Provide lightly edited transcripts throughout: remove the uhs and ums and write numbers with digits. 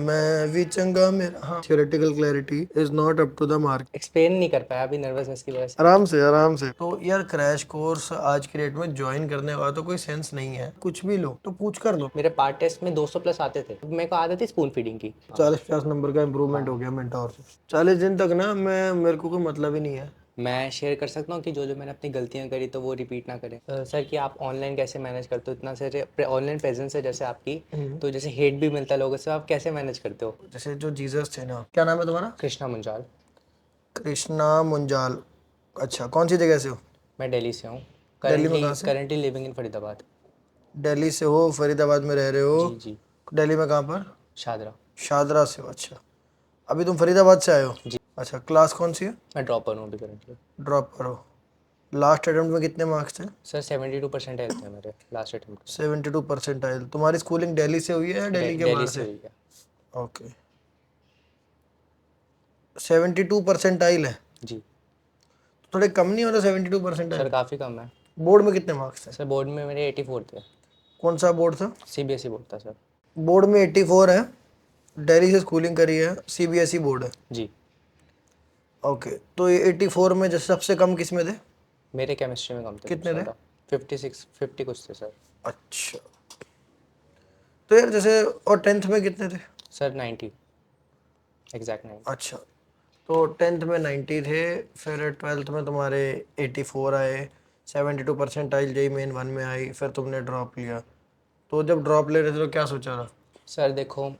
मैं भी चंगा मेरा हाँ theoretical clarity is not up to the mark. Explain नहीं कर पाया अभी नर्वसनेस की वजह से। आराम से तो यार क्रैश कोर्स आज की डेट में ज्वाइन करने का तो कोई सेंस नहीं है, कुछ भी लो तो पूछ कर लो। मेरे पार्ट टेस्ट में 200 प्लस आते थे, मेरे को आदत थी स्पून फीडिंग की। 40-50 नंबर का इम्प्रूवमेंट हो गया मेंटोर से। 40 दिन तक ना मैं मेरे को कोई मतलब ही नहीं है। मैं शेयर कर सकता हूँ कि जो जो मैंने अपनी गलतियाँ करी तो वो रिपीट ना करें। सर कि आप ऑनलाइन कैसे मैनेज करते हो इतना सारे ऑनलाइन प्रेजेंस है जैसे आपकी, तो जैसे हेट भी मिलता है लोगों से, आप कैसे मैनेज करते हो? जैसे जो जीसस थे ना, क्या नाम है तुम्हारा? कृष्णा मुंजाल। कृष्णा मुंजाल। अच्छा, कौन सी जगह से हो? मैं दिल्ली से हूँ। दिल्ली में करंटली कहाँ से? Currently living in Faridabad. Delhi से हो, फरीदाबाद में रह रहे हो? जी जी। दिल्ली में कहाँ पर? शादरा। शादरा से हो, अच्छा। अभी तुम फरीदाबाद से आए हो? जी। अच्छा, क्लास कौन सी है? मैं ड्रॉपर हूँ अभी करंटली। ड्रॉप करो। लास्ट अटेम्प्ट में कितने मार्क्स थे? सर 72% आए थे मेरे लास्ट अटेम्प्ट 72% तुम्हारी स्कूलिंग दिल्ली से हुई है या दिल्ली में। के दिल्ली बाहर से से? हुई है। ओके। 72% है? जी। थोड़े कम नहीं होता 72%? सर काफ़ी कम है। बोर्ड में कितने मार्क्स थे? सर बोर्ड में मेरे 84 थे। कौन सा बोर्ड था? सीबीएसई बोर्ड था सर। बोर्ड में 84 है। दिल्ली से स्कूलिंग करी है, सीबीएसई बोर्ड है। जी। ओके, तो ये 84 में जैसे सबसे कम किस में थे? मेरे केमिस्ट्री में कम थे सबसे कितने थे? ज़्यादा। 50 कुछ थे सर। अच्छा, तो यार जैसे और 10th में कितने थे? Sir 90, exact 90। अच्छा, तो 10th में 90 थे, फिर 12th में तुम्हारे 84 आए, 72% आई जेई मेन वन में आई, फिर तुमने ड्रॉप लिया। तो जब ड्रॉप ले रहे थे तो क्या सोचा था? सर देखो,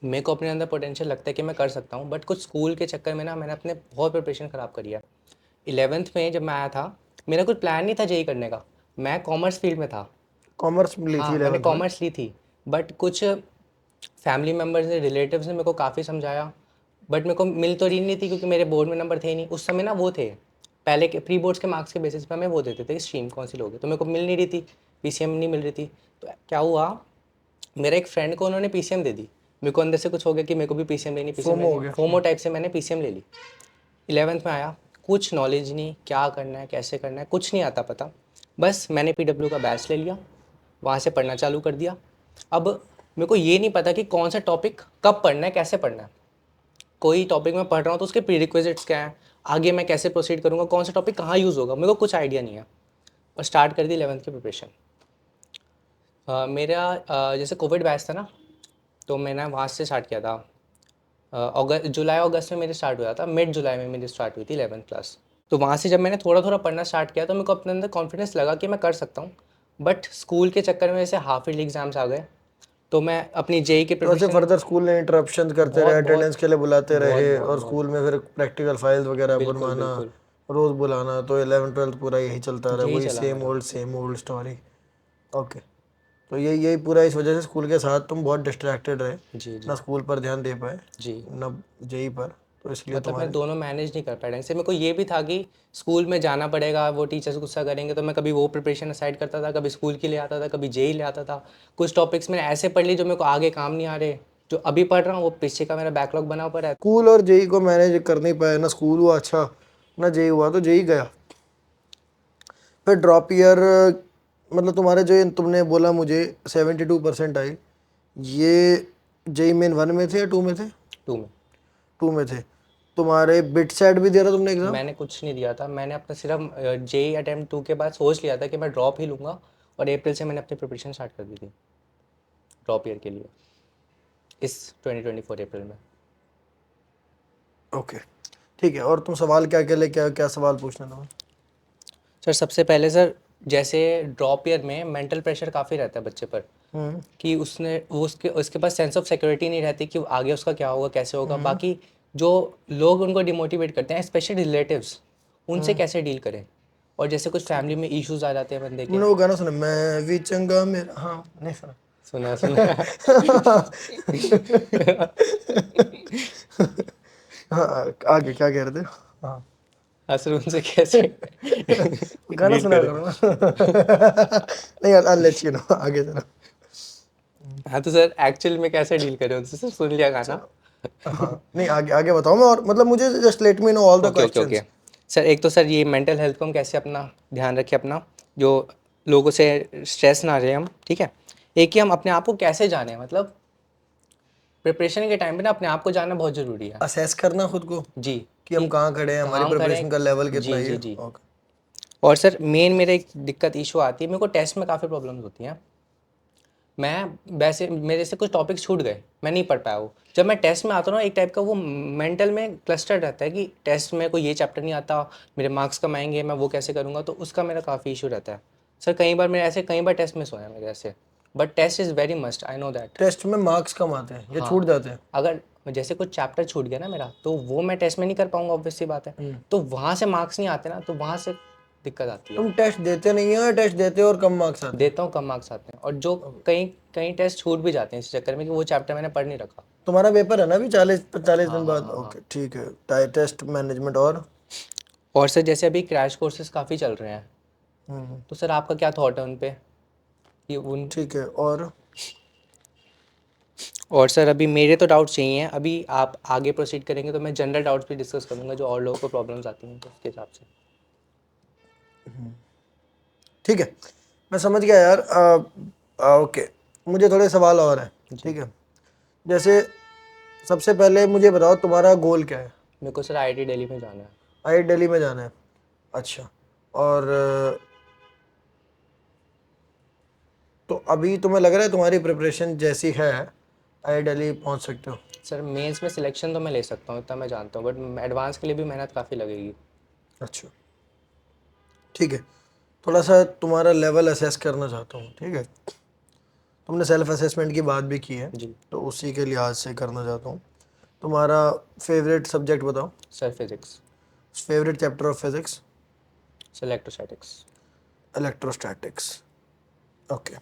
मेरे को अपने अंदर पोटेंशियल लगता है कि मैं कर सकता हूँ, बट कुछ स्कूल के चक्कर में ना मैंने अपने बहुत प्रिपरेशन ख़राब करी है। 11th में जब मैं आया था, मेरा कुछ प्लान नहीं था जेई करने का। मैं कॉमर्स फील्ड में था। कॉमर्स ली थी हाँ, मैंने 11th में? कॉमर्स ली थी, बट कुछ फैमिली मेम्बर्स ने, रिलेटिव्स ने मेरे को काफ़ी समझाया, बट मेरे को मिल तो रही नहीं थी क्योंकि मेरे बोर्ड में नंबर थे ही नहीं उस समय ना। वो थे पहले के प्री बोर्ड्स के मार्क्स के बेसिस पे हमें वो देते थे कि स्ट्रीम कौन सी लोगे, तो मेरे को मिल नहीं रही थी, पीसीएम नहीं मिल रही थी। तो क्या हुआ, मेरे एक फ्रेंड को उन्होंने पीसीएम दे दी। मेरे को अंदर से कुछ हो गया कि मेरे को भी पीसीएम लेनी, पीसीएम फोमो हो लेनी, गया। फोमो टाइप से मैंने पीसीएम ले ली। 11th में आया, कुछ नॉलेज नहीं, क्या करना है कैसे करना है कुछ नहीं आता पता। बस मैंने पीडब्ल्यू का बैच ले लिया, वहाँ से पढ़ना चालू कर दिया। अब मेरे को ये नहीं पता कि कौन सा टॉपिक कब पढ़ना है कैसे पढ़ना है। कोई टॉपिक मैं पढ़ रहा हूँ तो उसके प्रीरिक्विजिट्स क्या हैं, आगे मैं कैसे प्रोसीड करूँगा, कौन सा टॉपिक कहाँ यूज़ होगा, मेरे को कुछ आइडिया नहीं है। और स्टार्ट कर दी 11th की प्रिपरेशन। मेरा जैसे कोविड बैच था ना, तो मैंने वहाँ से स्टार्ट किया था। अगस्त जुलाई अगस्त में मेरे स्टार्ट हुआ था, मिड जुलाई में मेरी स्टार्ट हुई थी 11th क्लास। तो वहाँ से जब मैंने थोड़ा थोड़ा पढ़ना स्टार्ट किया तो मेरे को अपने अंदर कॉन्फिडेंस लगा कि मैं कर सकता हूँ। बट स्कूल के चक्कर में जैसे हाफ ईयरली एग्जाम्स आ गए, तो मैं अपनी जेई की तो ऐसे प्रिपरेशन फर्दर स्कूल ने इंटरप्शन करते रहे, बहुत बहुत अटेंडेंस के लिए बुलाते बहुत रहे, बहुत और बहुत स्कूल में फिर प्रैक्टिकल फाइल्स वगैरह बिल्कुल बनवाना, बिल्कुल रोज बुलाना, तो 11th 12th पूरा यही चलता रहा, यही वही चला मेरा। Same old story. ओके, तो यही पूरा इस वजह से स्कूल के साथ तुम बहुत डिस्ट्रैक्टेड रहे, जी ना जी स्कूल पर ध्यान दे पाए, जी। ना जेई पर, तो इसलिए मतलब मैं तुम्हारे। दोनों मैनेज नहीं कर पाया ढंग से। मेरे को ये भी था कि स्कूल में जाना पड़ेगा, वो टीचर्स गुस्सा करेंगे, तो मैं कभी वो प्रिपरेशन साइड करता था, कभी स्कूल के लिए आता था, कभी जेई ले आता था। कुछ टॉपिक्स मैंने ऐसे पढ़ ली जो मेरे को आगे काम नहीं आ रहे, जो अभी पढ़ रहा हूँ वो पीछे का मेरा बैकलॉग बना पड़ा है। स्कूल और जेई को मैनेज कर नहीं पाया, ना स्कूल हुआ अच्छा ना जेई हुआ, तो जेई गया। फिर ड्रॉप ईयर, मतलब तुम्हारे जो तुमने बोला मुझे 72% आई, ये जेई मेन वन में थे या टू में थे? 2 में। टू में थे। तुम्हारे बिट सेट भी दिया था तुमने एग्ज़ाम? मैंने कुछ नहीं दिया था, मैंने अपना सिर्फ जेई अटेम्प्ट 2 के बाद सोच लिया था कि मैं ड्रॉप ही लूँगा, और अप्रैल से मैंने अपनी प्रिपरेशन स्टार्ट कर दी थी ड्रॉप ईयर के लिए, इस 2024 अप्रैल में। ओके, ठीक है। और तुम सवाल क्या क्या ले क्या क्या सवाल पूछना था? सर सबसे पहले सर, जैसे ड्रॉप ईयर में मेंटल प्रेशर काफ़ी रहता है बच्चे पर, कि उसने वो उसके उसके पास सेंस ऑफ सिक्योरिटी नहीं रहती कि आगे उसका क्या होगा कैसे होगा। बाकी जो लोग उनको डिमोटिवेट करते हैं स्पेशली रिलेटिव्स, उनसे कैसे डील करें। और जैसे कुछ फैमिली में इश्यूज आ जाते हैं बंदे के। तुमने वो गाना सुना, मैं भी चंगा मेरा, हाँ नहीं सुना? सुना सुना। हाँ, आगे क्या कह रहे थे? हाँ, असर उनसे कैसे गाना डील सुना करें। करो ना। नहीं यार, I'll let you know, आगे चलो। हाँ तो सर एक्चुअल में कैसे डील करें उनसे, सर सुन लिया गाना। चलो, हाँ नहीं, आगे आगे बताओ। मैं और मतलब मुझे just let me know all the okay okay okay. Questions. Sir एक तो सर ये मेंटल हेल्थ को हम कैसे अपना ध्यान रखें, अपना जो लोगों से स्ट्रेस ना रहे हम, ठीक है। एक कि हम अपने आप को कैसे जाने, मतलब प्रिपरेशन के टाइम पे ना अपने आप को जानना बहुत ज़रूरी है। असेस करना खुद को जी, कि हम कहाँ खड़े हैं, हमारी काम करें। प्रिपरेशन का लेवल कितना जी, है। जी, जी। ओके। और सर मेन मेरे एक दिक्कत इशू आती है, मेरे को टेस्ट में काफ़ी प्रॉब्लम्स होती हैं। मैं वैसे मेरे से कुछ टॉपिक्स छूट गए, मैं नहीं पढ़ पाया वो। जब मैं टेस्ट में आता हूँ ना, एक टाइप का वो मेंटल में क्लस्टर रहता है कि टेस्ट में कोई ये चैप्टर नहीं आता, मेरे मार्क्स कम आएंगे, मैं वो कैसे करूँगा, तो उसका मेरा काफ़ी इशू रहता है। सर कई बार टेस्ट मिस हुए हैं मेरे ऐसे, but test is very must, I know that. Test में मार्क्स कम आते हैं या हाँ, छूट जाते हैं? अगर जैसे कुछ चैप्टर छूट गया ना मेरा, तो वो मैं टेस्ट में नहीं कर पाऊंगा, ऑब्वियस सी बात है। तो वहाँ से मार्क्स नहीं आते ना, तो वहाँ से दिक्कत आती है। तुम टेस्ट देते नहीं हो या टेस्ट देते हो और कम मार्क्स आते हैं? देता हूँ, कम मार्क्स आते हैं, और जो कई कई टेस्ट छूट भी जाते हैं इस चक्कर में कि वो चैप्टर मैंने पढ़ नहीं रखा। तुम्हारा पेपर है ना अभी 40 हाँ दिन हाँ बाद? हाँ हाँ। ओके ठीक है। टेस्ट मैनेजमेंट और सर जैसे अभी क्रैश कोर्सेज काफ़ी चल रहे हैं, हम्म, तो सर आपका क्या थॉट है उन पे कि उन। ठीक है। और सर अभी मेरे तो डाउट्स यही हैं, अभी आप आगे प्रोसीड करेंगे तो मैं जनरल डाउट्स भी डिस्कस करूँगा जो और लोगों को प्रॉब्लम्स आती हैं, तो उसके हिसाब से। ठीक है, मैं समझ गया यार। ओके, मुझे थोड़े सवाल और हैं। ठीक है, जैसे सबसे पहले मुझे बताओ तुम्हारा गोल क्या है? मेरे को सर IIT दिल्ली में जाना है। आई दिल्ली में जाना है? अच्छा। और तो अभी तुम्हें लग रहा है तुम्हारी प्रिपरेशन जैसी है आई दिल्ली पहुंच सकते हो? सर मेंस में सिलेक्शन तो मैं ले सकता हूँ, इतना मैं जानता हूँ, बट एडवांस के लिए भी मेहनत काफ़ी लगेगी। अच्छा ठीक है, थोड़ा सा तुम्हारा लेवल असेस करना चाहता हूँ। ठीक है, तुमने सेल्फ असेसमेंट की बात भी की है, जी तो उसी के लिहाज से करना चाहता हूँ। तुम्हारा फेवरेट सब्जेक्ट बताओ, sir, physics. Favourite chapter of physics? Sir electrostatics. Electrostatics. Okay,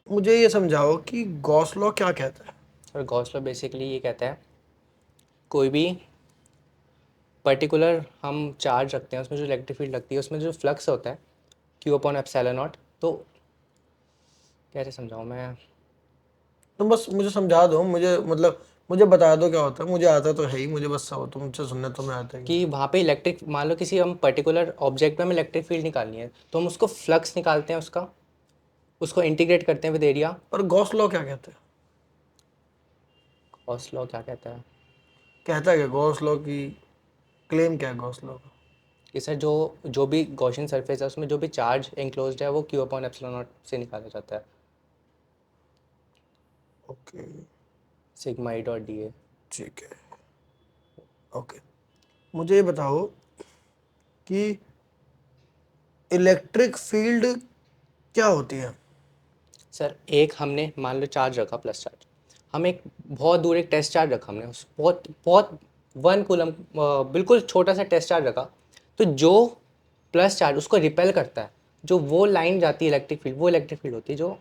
मुझे ये समझाओ कि गॉस लॉ क्या कहता है? सर गॉस लॉ बेसिकली ये कहता है, कोई भी पर्टिकुलर हम चार्ज रखते हैं, उसमें जो इलेक्ट्रिक फील्ड लगती है, उसमें जो फ्लक्स होता है Q/ε0। तो कैसे समझाऊँ मैं। तुम बस मुझे समझा दो, मुझे मतलब मुझे बता दो क्या होता है। मुझे आता तो है ही, मुझे बस तुमसे सुनने तो मैं आता ही नहीं। कि वहाँ पे इलेक्ट्रिक, मान लो किसी हम पर्टिकुलर ऑब्जेक्ट में हमें इलेक्ट्रिक फील्ड निकालनी है, तो हम उसको फ्लक्स निकालते हैं, उसको इंटीग्रेट करते हैं विद एरिया। और गॉस लॉ क्या कहता है? गॉस लॉ क्या कहता है कहता है क्या गॉस लॉ की क्लेम क्या है गॉस लॉ का? कि सर जो जो भी गॉसियन सरफेस है उसमें जो भी चार्ज इंक्लोज्ड है वो Q/ε0 से निकाला जाता है, okay sigma E dot D A. ठीक है। ओके, मुझे ये बताओ कि इलेक्ट्रिक फील्ड क्या होती है? सर एक हमने मान लो चार्ज रखा, प्लस चार्ज, हम एक बहुत दूर एक टेस्ट चार्ज रखा हमने, उस बहुत बहुत 1 कूलम, बिल्कुल छोटा सा टेस्ट चार्ज रखा, तो जो प्लस चार्ज उसको रिपेल करता है, जो वो लाइन जाती है इलेक्ट्रिक फील्ड, वो इलेक्ट्रिक फील्ड होती है जो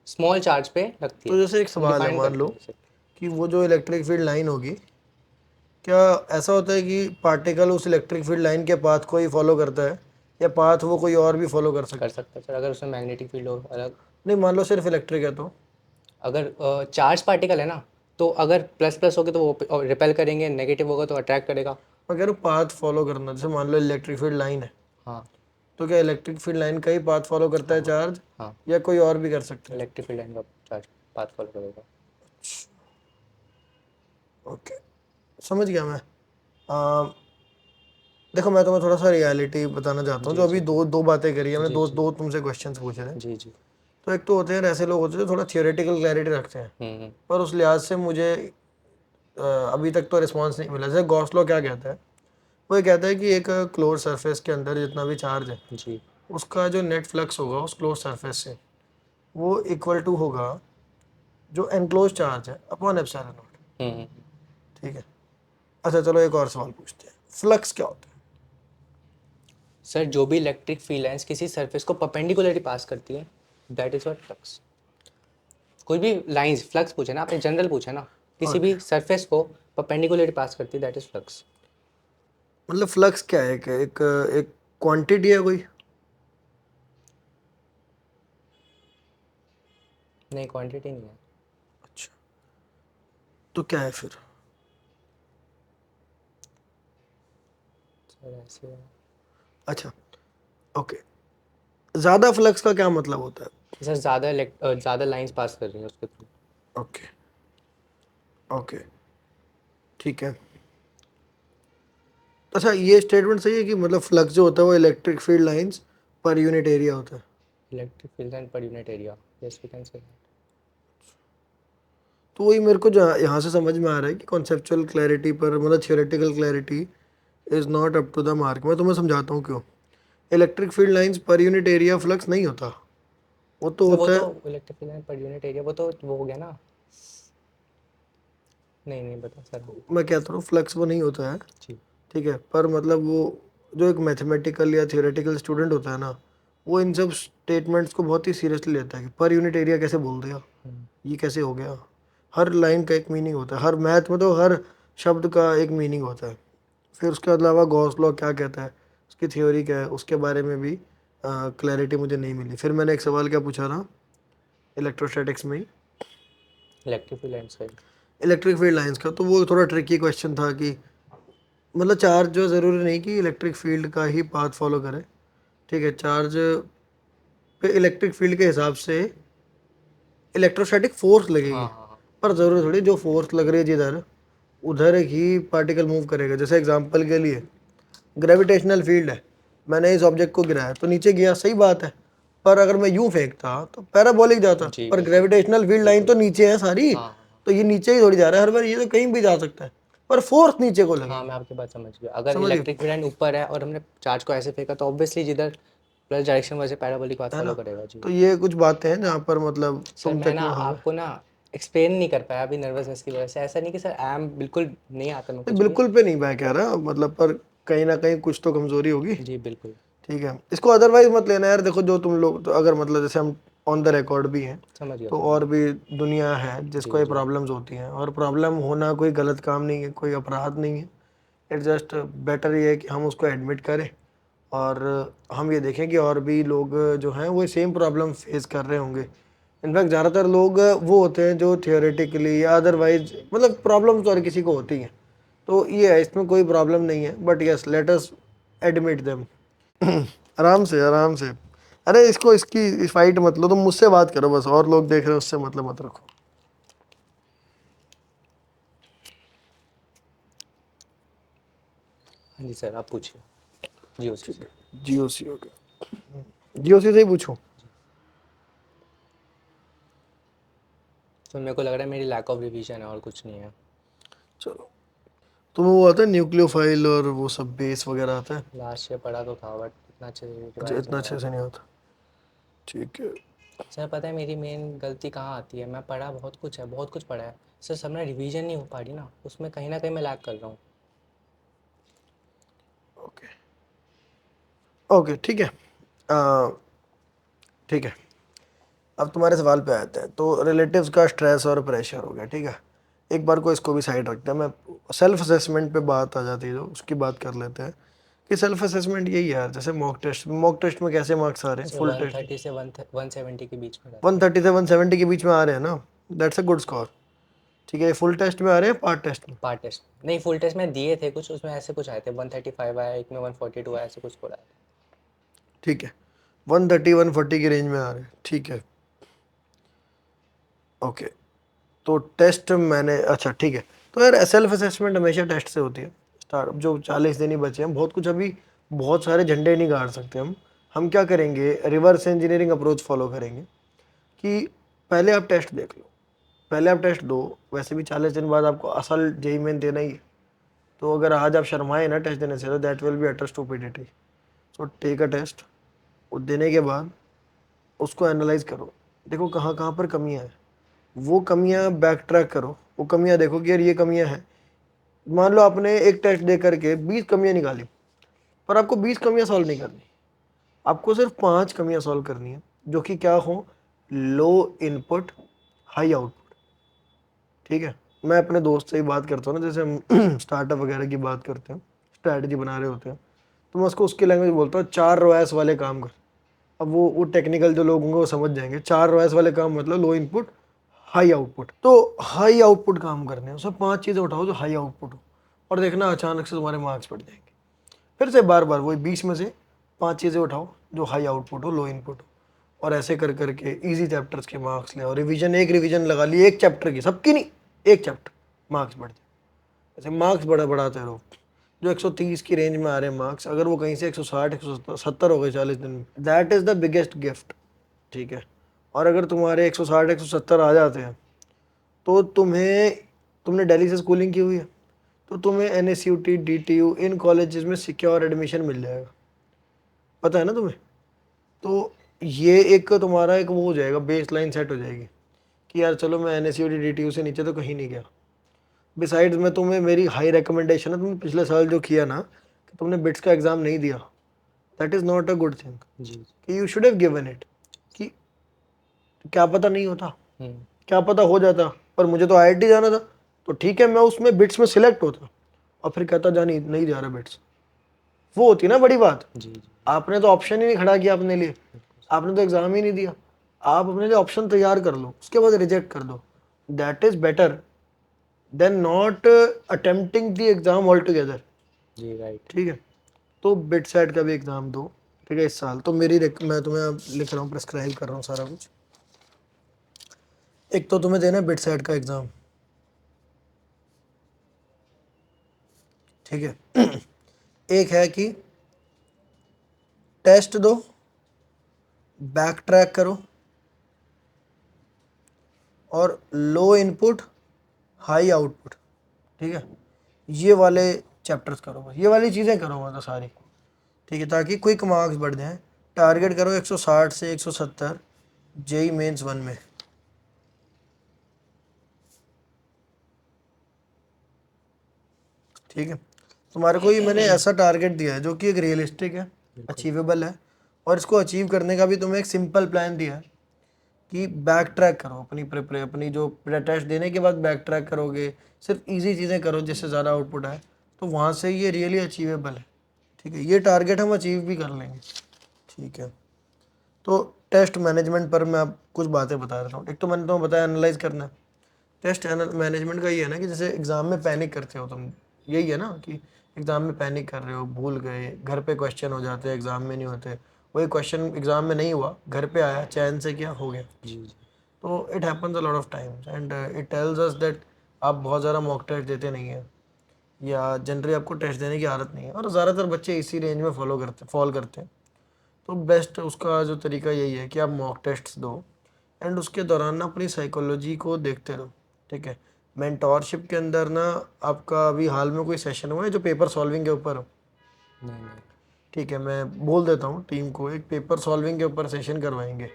स्मॉल चार्ज पे लगती तो है। जैसे एक हम सवाल है, डिफाइन मान करते लो हैं जैसे। कि वो जो इलेक्ट्रिक फील्ड लाइन होगी, क्या ऐसा होता है कि पार्टिकल उस इलेक्ट्रिक फील्ड लाइन के पाथ को ही फॉलो करता है या पाथ वो कोई और भी फॉलो कर कर सकता है? सकते हैं सर, अगर उसमें मैग्नेटिक फील्ड हो अलग। नहीं, मान लो सिर्फ इलेक्ट्रिक है तो? अगर चार्ज पार्टिकल है ना, तो अगर प्लस प्लस होगे तो वो रिपेल करेंगे, नेगेटिव होगा तो अट्रैक्ट करेगा। मैं कह रहा हूँ पाथ फॉलो करना, जैसे मान लो इलेक्ट्रिक फील्ड लाइन है, हाँ तो क्या इलेक्ट्रिक फील्ड लाइन का ही पाथ फॉलो करता है हाँ चार्ज हाँ। या कोई और भी कर सकता है? इलेक्ट्रिक फील्ड लाइन का चार्ज पाथ फॉलो करेगा। ओके, समझ गया मैं। आ, देखो, मैं तुम्हें थोड़ा सा रियलिटी बताना चाहता हूँ। जो जी अभी जी दो दो बातें करी है हमने, जी दो जी दो तुमसे क्वेश्चंस पूछे थे। जी जी। तो एक तो होते हैं ऐसे लोग होते हैं जो थोड़ा थियोरेटिकल क्लैरिटी रखते हैं, हम्म। पर उस लिहाज से मुझे अभी तक तो रिस्पांस नहीं मिला। जैसे गॉस लॉ क्या कहता है, वो ये कहता है कि एक क्लोज सरफेस के अंदर जितना भी चार्ज है, जी। उसका जो नेट फ्लक्स होगा उस क्लोज सरफेस से, वो इक्वल टू होगा जो एनक्लोज चार्ज है अपॉन एप्सिलॉन नॉट। हम्म। ठीक है। अच्छा चलो एक और सवाल पूछते हैं, फ्लक्स क्या होता है? सर जो भी इलेक्ट्रिक फील्ड लाइंस किसी सरफेस को परपेंडिकुलरली पास करती है, दैट इज व्हाट फ्लक्स। कोई भी लाइंस, फ्लक्स पूछे ना आपने, जनरल पूछा ना, किसी ओके, भी सरफेस को परपेंडिकुलरली पास करती है, दैट इज फ्लक्स। मतलब फ्लक्स क्या है? एक एक क्वांटिटी है कोई? नहीं, क्वांटिटी नहीं है। अच्छा, तो क्या है फिर? सर ऐसे है। अच्छा ओके, ज़्यादा फ्लक्स का क्या मतलब होता है? सर ज़्यादा ज़्यादा लाइंस पास कर रही है उसके थ्रू। ओके ओके, ठीक है। अच्छा, ये स्टेटमेंट सही है कि मतलब फ्लक्स जो होता है वो electric field lines per unit area होता है? Electric field and per unit area, yes we can say. तो वही मेरे को यहाँ से समझ में आ रहा है कि कॉन्सेप्चुअल क्लैरिटी पर मतलब theoretical clarity is not up to the mark. मैं तुम्हें समझाता हूँ क्यों। Electric field lines per unit area flux नहीं होता, वो तो सर वो होता तो है। Electric field and per unit area, वो हो गया ना। नहीं नहीं बता सर। मैं कहता हूँ फ्लक्स वो नहीं होता है, जी। ठीक है, पर मतलब वो जो एक मैथमेटिकल या थियोरेटिकल स्टूडेंट होता है ना, वो इन सब स्टेटमेंट्स को बहुत ही सीरियसली लेता है कि पर यूनिट एरिया कैसे बोल दिया, ये कैसे हो गया। हर लाइन का एक मीनिंग होता है, हर मैथ में तो हर शब्द का एक मीनिंग होता है। फिर उसके अलावा गॉस लॉ क्या कहता है, उसकी थ्योरी क्या है, उसके बारे में भी क्लैरिटी मुझे नहीं मिली। फिर मैंने एक सवाल क्या पूछा था इलेक्ट्रोस्टैटिक्स में ही, electric field and sir. Electric field lines का, तो वो थोड़ा ट्रिकी क्वेश्चन था कि मतलब चार्ज जो ज़रूरी नहीं कि इलेक्ट्रिक फील्ड का ही पाथ फॉलो करे, ठीक है, चार्ज पे इलेक्ट्रिक फील्ड के हिसाब से इलेक्ट्रोस्टैटिक फोर्स लगेगी, हाँ हाँ हाँ। पर ज़रूरी थोड़ी जो फोर्स लग रही है जिधर उधर ही पार्टिकल मूव करेगा। जैसे एग्जांपल के लिए ग्रेविटेशनल फील्ड है, मैंने इस ऑब्जेक्ट को गिराया तो नीचे गया, सही बात है, पर अगर मैं यूं फेंकता तो पैराबोलिक जाता। जी पर बिल्कुल। ग्रेविटेशनल फील्ड लाइन तो नीचे है सारी, हाँ हाँ तो ये नीचे ही थोड़ी जा रहा है हर बार, ये तो कहीं भी जा सकता है, पर फोर्स नीचे को हाँ, लगेगी। मैं आपकी बात समझ गया। अगर समझ गए, इलेक्ट्रिक फील्ड एंड ऊपर है और हमने चार्ज को ऐसे फेंका तो ऑब्वियसली जिधर प्लस डायरेक्शन वैसे पैराबोलिक पाथ है ना। फॉलो करेगा। जी। तो ये कुछ बातें हैं जहाँ पर मतलब सर तुम मैं चेक ना में हो गए। आपको ना एक्सप्लेन नहीं कर पाया अभी नर्वसनेस की वजह से। ऐसा नहीं कि सर आई एम बिल्कुल नहीं आता मैं नहीं, कुछ भी। बिल्कुल पे नहीं मैं कह रहा, मतलब पर कहीं ना कहीं कुछ तो कमजोरी होगी। जी बिल्कुल। ठीक है, इसको अदरवाइज मत लेना यार। देखो जो तुम लोग तो अगर मतलब जैसे हम ऑन द रिकॉर्ड भी हैं, समझ गया तो समझ और गया। भी दुनिया है जिसको जी ये जी। प्रॉब्लम्स होती हैं, और प्रॉब्लम होना कोई गलत काम नहीं है, कोई अपराध नहीं है। इट्स जस्ट बेटर ये है कि हम उसको एडमिट करें और हम ये देखें कि और भी लोग जो हैं वो सेम प्रॉब्लम फेस कर रहे होंगे। इनफैक्ट ज़्यादातर लोग वो होते हैं जो थियोरेटिकली या अदरवाइज मतलब प्रॉब्लम्स तो हर किसी को होती हैं, तो ये है, इसमें कोई प्रॉब्लम नहीं है, but yes let us admit them. आराम से आराम से। अरे इसको इसकी फाइट मत लो, तुम मुझसे बात करो बस, और लोग देख रहे हैं उससे मतलब मत रखो। हाँ जी सर, आप पूछिए। जी उसी ठीक से। है, जियो सी हो गया, जियो सी से ही पूछूं। तो मेरे को लग रहा है मेरी लैक ऑफ रिवीजन है और कुछ नहीं है। चलो, तुम्हें वो आता है न्यूक्लियोफाइल और वो सब बेस वगैरह आता है? लास्ट ईयर पढ़ा तो था बट इतना अच्छे से अच्छा, रिवाइज इतना नहीं अच्छे करा। से नहीं आता, ठीक है। सर पता है मेरी मेन गलती कहाँ आती है, मैं पढ़ा बहुत कुछ है, बहुत कुछ पढ़ा है सर, सब ना रिवीजन नहीं हो पा रही ना, उसमें कहीं ना कहीं मैं लैक कर रहा हूँ। ओके ओके, ठीक है, ठीक है। अब तुम्हारे सवाल पे आते हैं, तो रिलेटिव्स का स्ट्रेस और प्रेशर हो गया, ठीक है। एक बार को इसको भी साइड रखते हैं, मैं सेल्फ असेसमेंट पे बात आ जाती है, जो उसकी बात कर लेते हैं कि सेल्फ असेसमेंट यही है यार। जैसे मॉक टेस्ट में कैसे मार्क्स आ रहे हैं sir full one test? Thirty से 170 के बीच में रहते हैं। 130 से 170 के बीच में आ रहे हैं ना, दैट्स अ गुड स्कोर। ठीक है, फुल टेस्ट में आ रहे हैं, पार्ट टेस्ट में? पार्ट टेस्ट नहीं, फुल टेस्ट में दिए थे कुछ, उसमें ऐसे कुछ आए थे 135 आया, एक में 142 आया, ऐसे कुछ स्कोर आया ठीक है, 130 140 की रेंज में आ रहे हैं, ठीक है। ओके, तो टेस्ट मैंने, अच्छा ठीक है। तो यार सेल्फ असेसमेंट हमेशा टेस्ट से होती है स्टार्ट। अब जो 40 दिन ही बचे हैं, बहुत कुछ अभी, बहुत सारे झंडे नहीं गाड़ सकते हम क्या करेंगे, रिवर्स इंजीनियरिंग अप्रोच फॉलो करेंगे कि पहले आप टेस्ट देख लो, पहले आप टेस्ट दो। वैसे भी 40 दिन बाद आपको असल जेई मेन देना ही है, तो अगर आज आप शर्माए ना टेस्ट देने से, तो that will be utter stupidity. So take a test, वो देने के बाद उसको एनालाइज करो, देखो कहाँ कहाँ पर कमियाँ हैं, वो कमियाँ बैक ट्रैक करो, वो कमियाँ देखो कि यार ये कमियाँ हैं। मान लो आपने एक टेस्ट दे करके 20 कमियाँ निकाली, पर आपको 20 कमियाँ सॉल्व नहीं करनी, आपको सिर्फ 5 कमियाँ सॉल्व करनी है, जो कि क्या हो, लो इनपुट हाई आउटपुट। ठीक है, मैं अपने दोस्त से ही बात करता हूँ ना, जैसे हम स्टार्टअप वगैरह की बात करते हैं, स्ट्रैटेजी बना रहे होते हैं, तो मैं उसको उसकी लैंग्वेज बोलता हूँ, 4 रॉयस वाले काम कर। अब वो टेक्निकल जो लोग होंगे वो समझ जाएंगे, 4 रॉयस वाले काम मतलब लो इनपुट हाई आउटपुट। तो हाई आउटपुट काम करने हैं, उसमें 5 चीज़ें उठाओ जो हाई आउटपुट हो, और देखना अचानक से तुम्हारे मार्क्स बढ़ जाएंगे। फिर से बार बार वही 20 में से 5 चीज़ें उठाओ जो हाई आउटपुट हो, लो इनपुट हो, और ऐसे कर करके इजी चैप्टर्स के मार्क्स ले। और रिवीजन, एक रिवीजन लगा ली एक चैप्टर की, सबकी नहीं, एक चैप्टर मार्क्स बढ़ जाए। ऐसे मार्क्स बढ़ाते रहो। जो 130 की रेंज में आ रहे हैं मार्क्स, अगर वो कहीं से 160 170 हो गए 40 दिन में, that is the biggest gift. ठीक है। और अगर तुम्हारे 160 170 आ जाते हैं तो तुमने दिल्ली से स्कूलिंग की हुई है तो तुम्हें NSUT DTU इन कॉलेजेस में सिक्योर एडमिशन मिल जाएगा, पता है ना तुम्हें। तो ये एक तुम्हारा एक वो हो जाएगा, बेस लाइन सेट हो जाएगी कि यार चलो मैं NSUT DTU से नीचे तो कहीं नहीं गया। बिसाइड्स मैं तुम्हें, मेरी हाई रिकमेंडेशन है, तुमने पिछले साल जो किया ना कि तुमने बिट्स का एग्ज़ाम नहीं दिया, that is not a good thing. जी। कि you should have given it, कि क्या पता नहीं होता, हम्म। क्या पता हो जाता, पर मुझे तो IIT जाना था, तो ठीक है मैं उसमें बिट्स में सिलेक्ट होता और फिर कहता जा नहीं जा रहा बिट्स, वो होती ना बड़ी बात। जी जी। आपने तो ऑप्शन ही नहीं खड़ा किया अपने लिए, बिल्कुल। आपने तो एग्ज़ाम ही नहीं दिया। आप अपने लिए ऑप्शन तैयार कर लो, उसके बाद रिजेक्ट कर दो, that is better than not attempting the exam all together. जी राइट। ठीक है। तो बिट सेट का भी एग्ज़ाम दो, ठीक है, इस साल। तो मैं तुम्हें अब लिख रहा हूँ, प्रेस्क्राइब कर रहा हूँ सारा कुछ। एक तो तुम्हें देना है बिट सेट का एग्ज़ाम, ठीक है। एक है कि टेस्ट दो, बैक ट्रैक करो और लो इनपुट हाई आउटपुट, ठीक है, ये वाले चैप्टर्स करो, बस ये वाली चीज़ें करो मतलब सारी, ठीक है, ताकि क्विक मार्क्स बढ़ जाएं। टारगेट करो 160 से 170 जेई मेंस 1 में, ठीक है। तुम्हारे को ये मैंने ऐसा टारगेट दिया है जो कि एक रियलिस्टिक है, अचीवेबल है, और इसको अचीव करने का भी तुम्हें एक सिंपल प्लान दिया है कि बैक ट्रैक करो अपनी जो टेस्ट देने के बाद बैक ट्रैक करोगे, सिर्फ इजी चीज़ें करो जिससे ज़्यादा आउटपुट आए, तो वहाँ से ये रियली अचीवेबल है, ठीक है। ये टारगेट हम अचीव भी कर लेंगे, ठीक है। तो टेस्ट मैनेजमेंट पर मैं आप कुछ बातें बता देता हूँ। एक तो मैंने तुम्हें बताया एनालाइज करना है। टेस्ट मैनेजमेंट का ये है ना कि जैसे एग्ज़ाम में पैनिक करते हो तुम, यही है ना कि एग्ज़ाम में पैनिक कर रहे हो, भूल गए, घर पे क्वेश्चन हो जाते हैं, एग्ज़ाम में नहीं होते, वही क्वेश्चन एग्ज़ाम में नहीं हुआ, घर पे आया, चैन से क्या हो गया। जी जी। तो it happens a lot of times and it tells us that आप बहुत ज़्यादा मॉक टेस्ट देते नहीं हैं, या जनरली आपको टेस्ट देने की आदत नहीं है, और ज़्यादातर बच्चे इसी रेंज में फॉल करते हैं। तो बेस्ट उसका जो तरीका यही है कि आप मॉक टेस्ट्स दो एंड उसके दौरान ना अपनी साइकोलॉजी को देखते रहो, ठीक है। मेंटोरशिप के अंदर ना आपका अभी हाल में कोई सेशन हुआ है जो पेपर सॉल्विंग के ऊपर हो? नहीं नहीं। ठीक है, मैं बोल देता हूँ टीम को, एक पेपर सॉल्विंग के ऊपर सेशन करवाएंगे,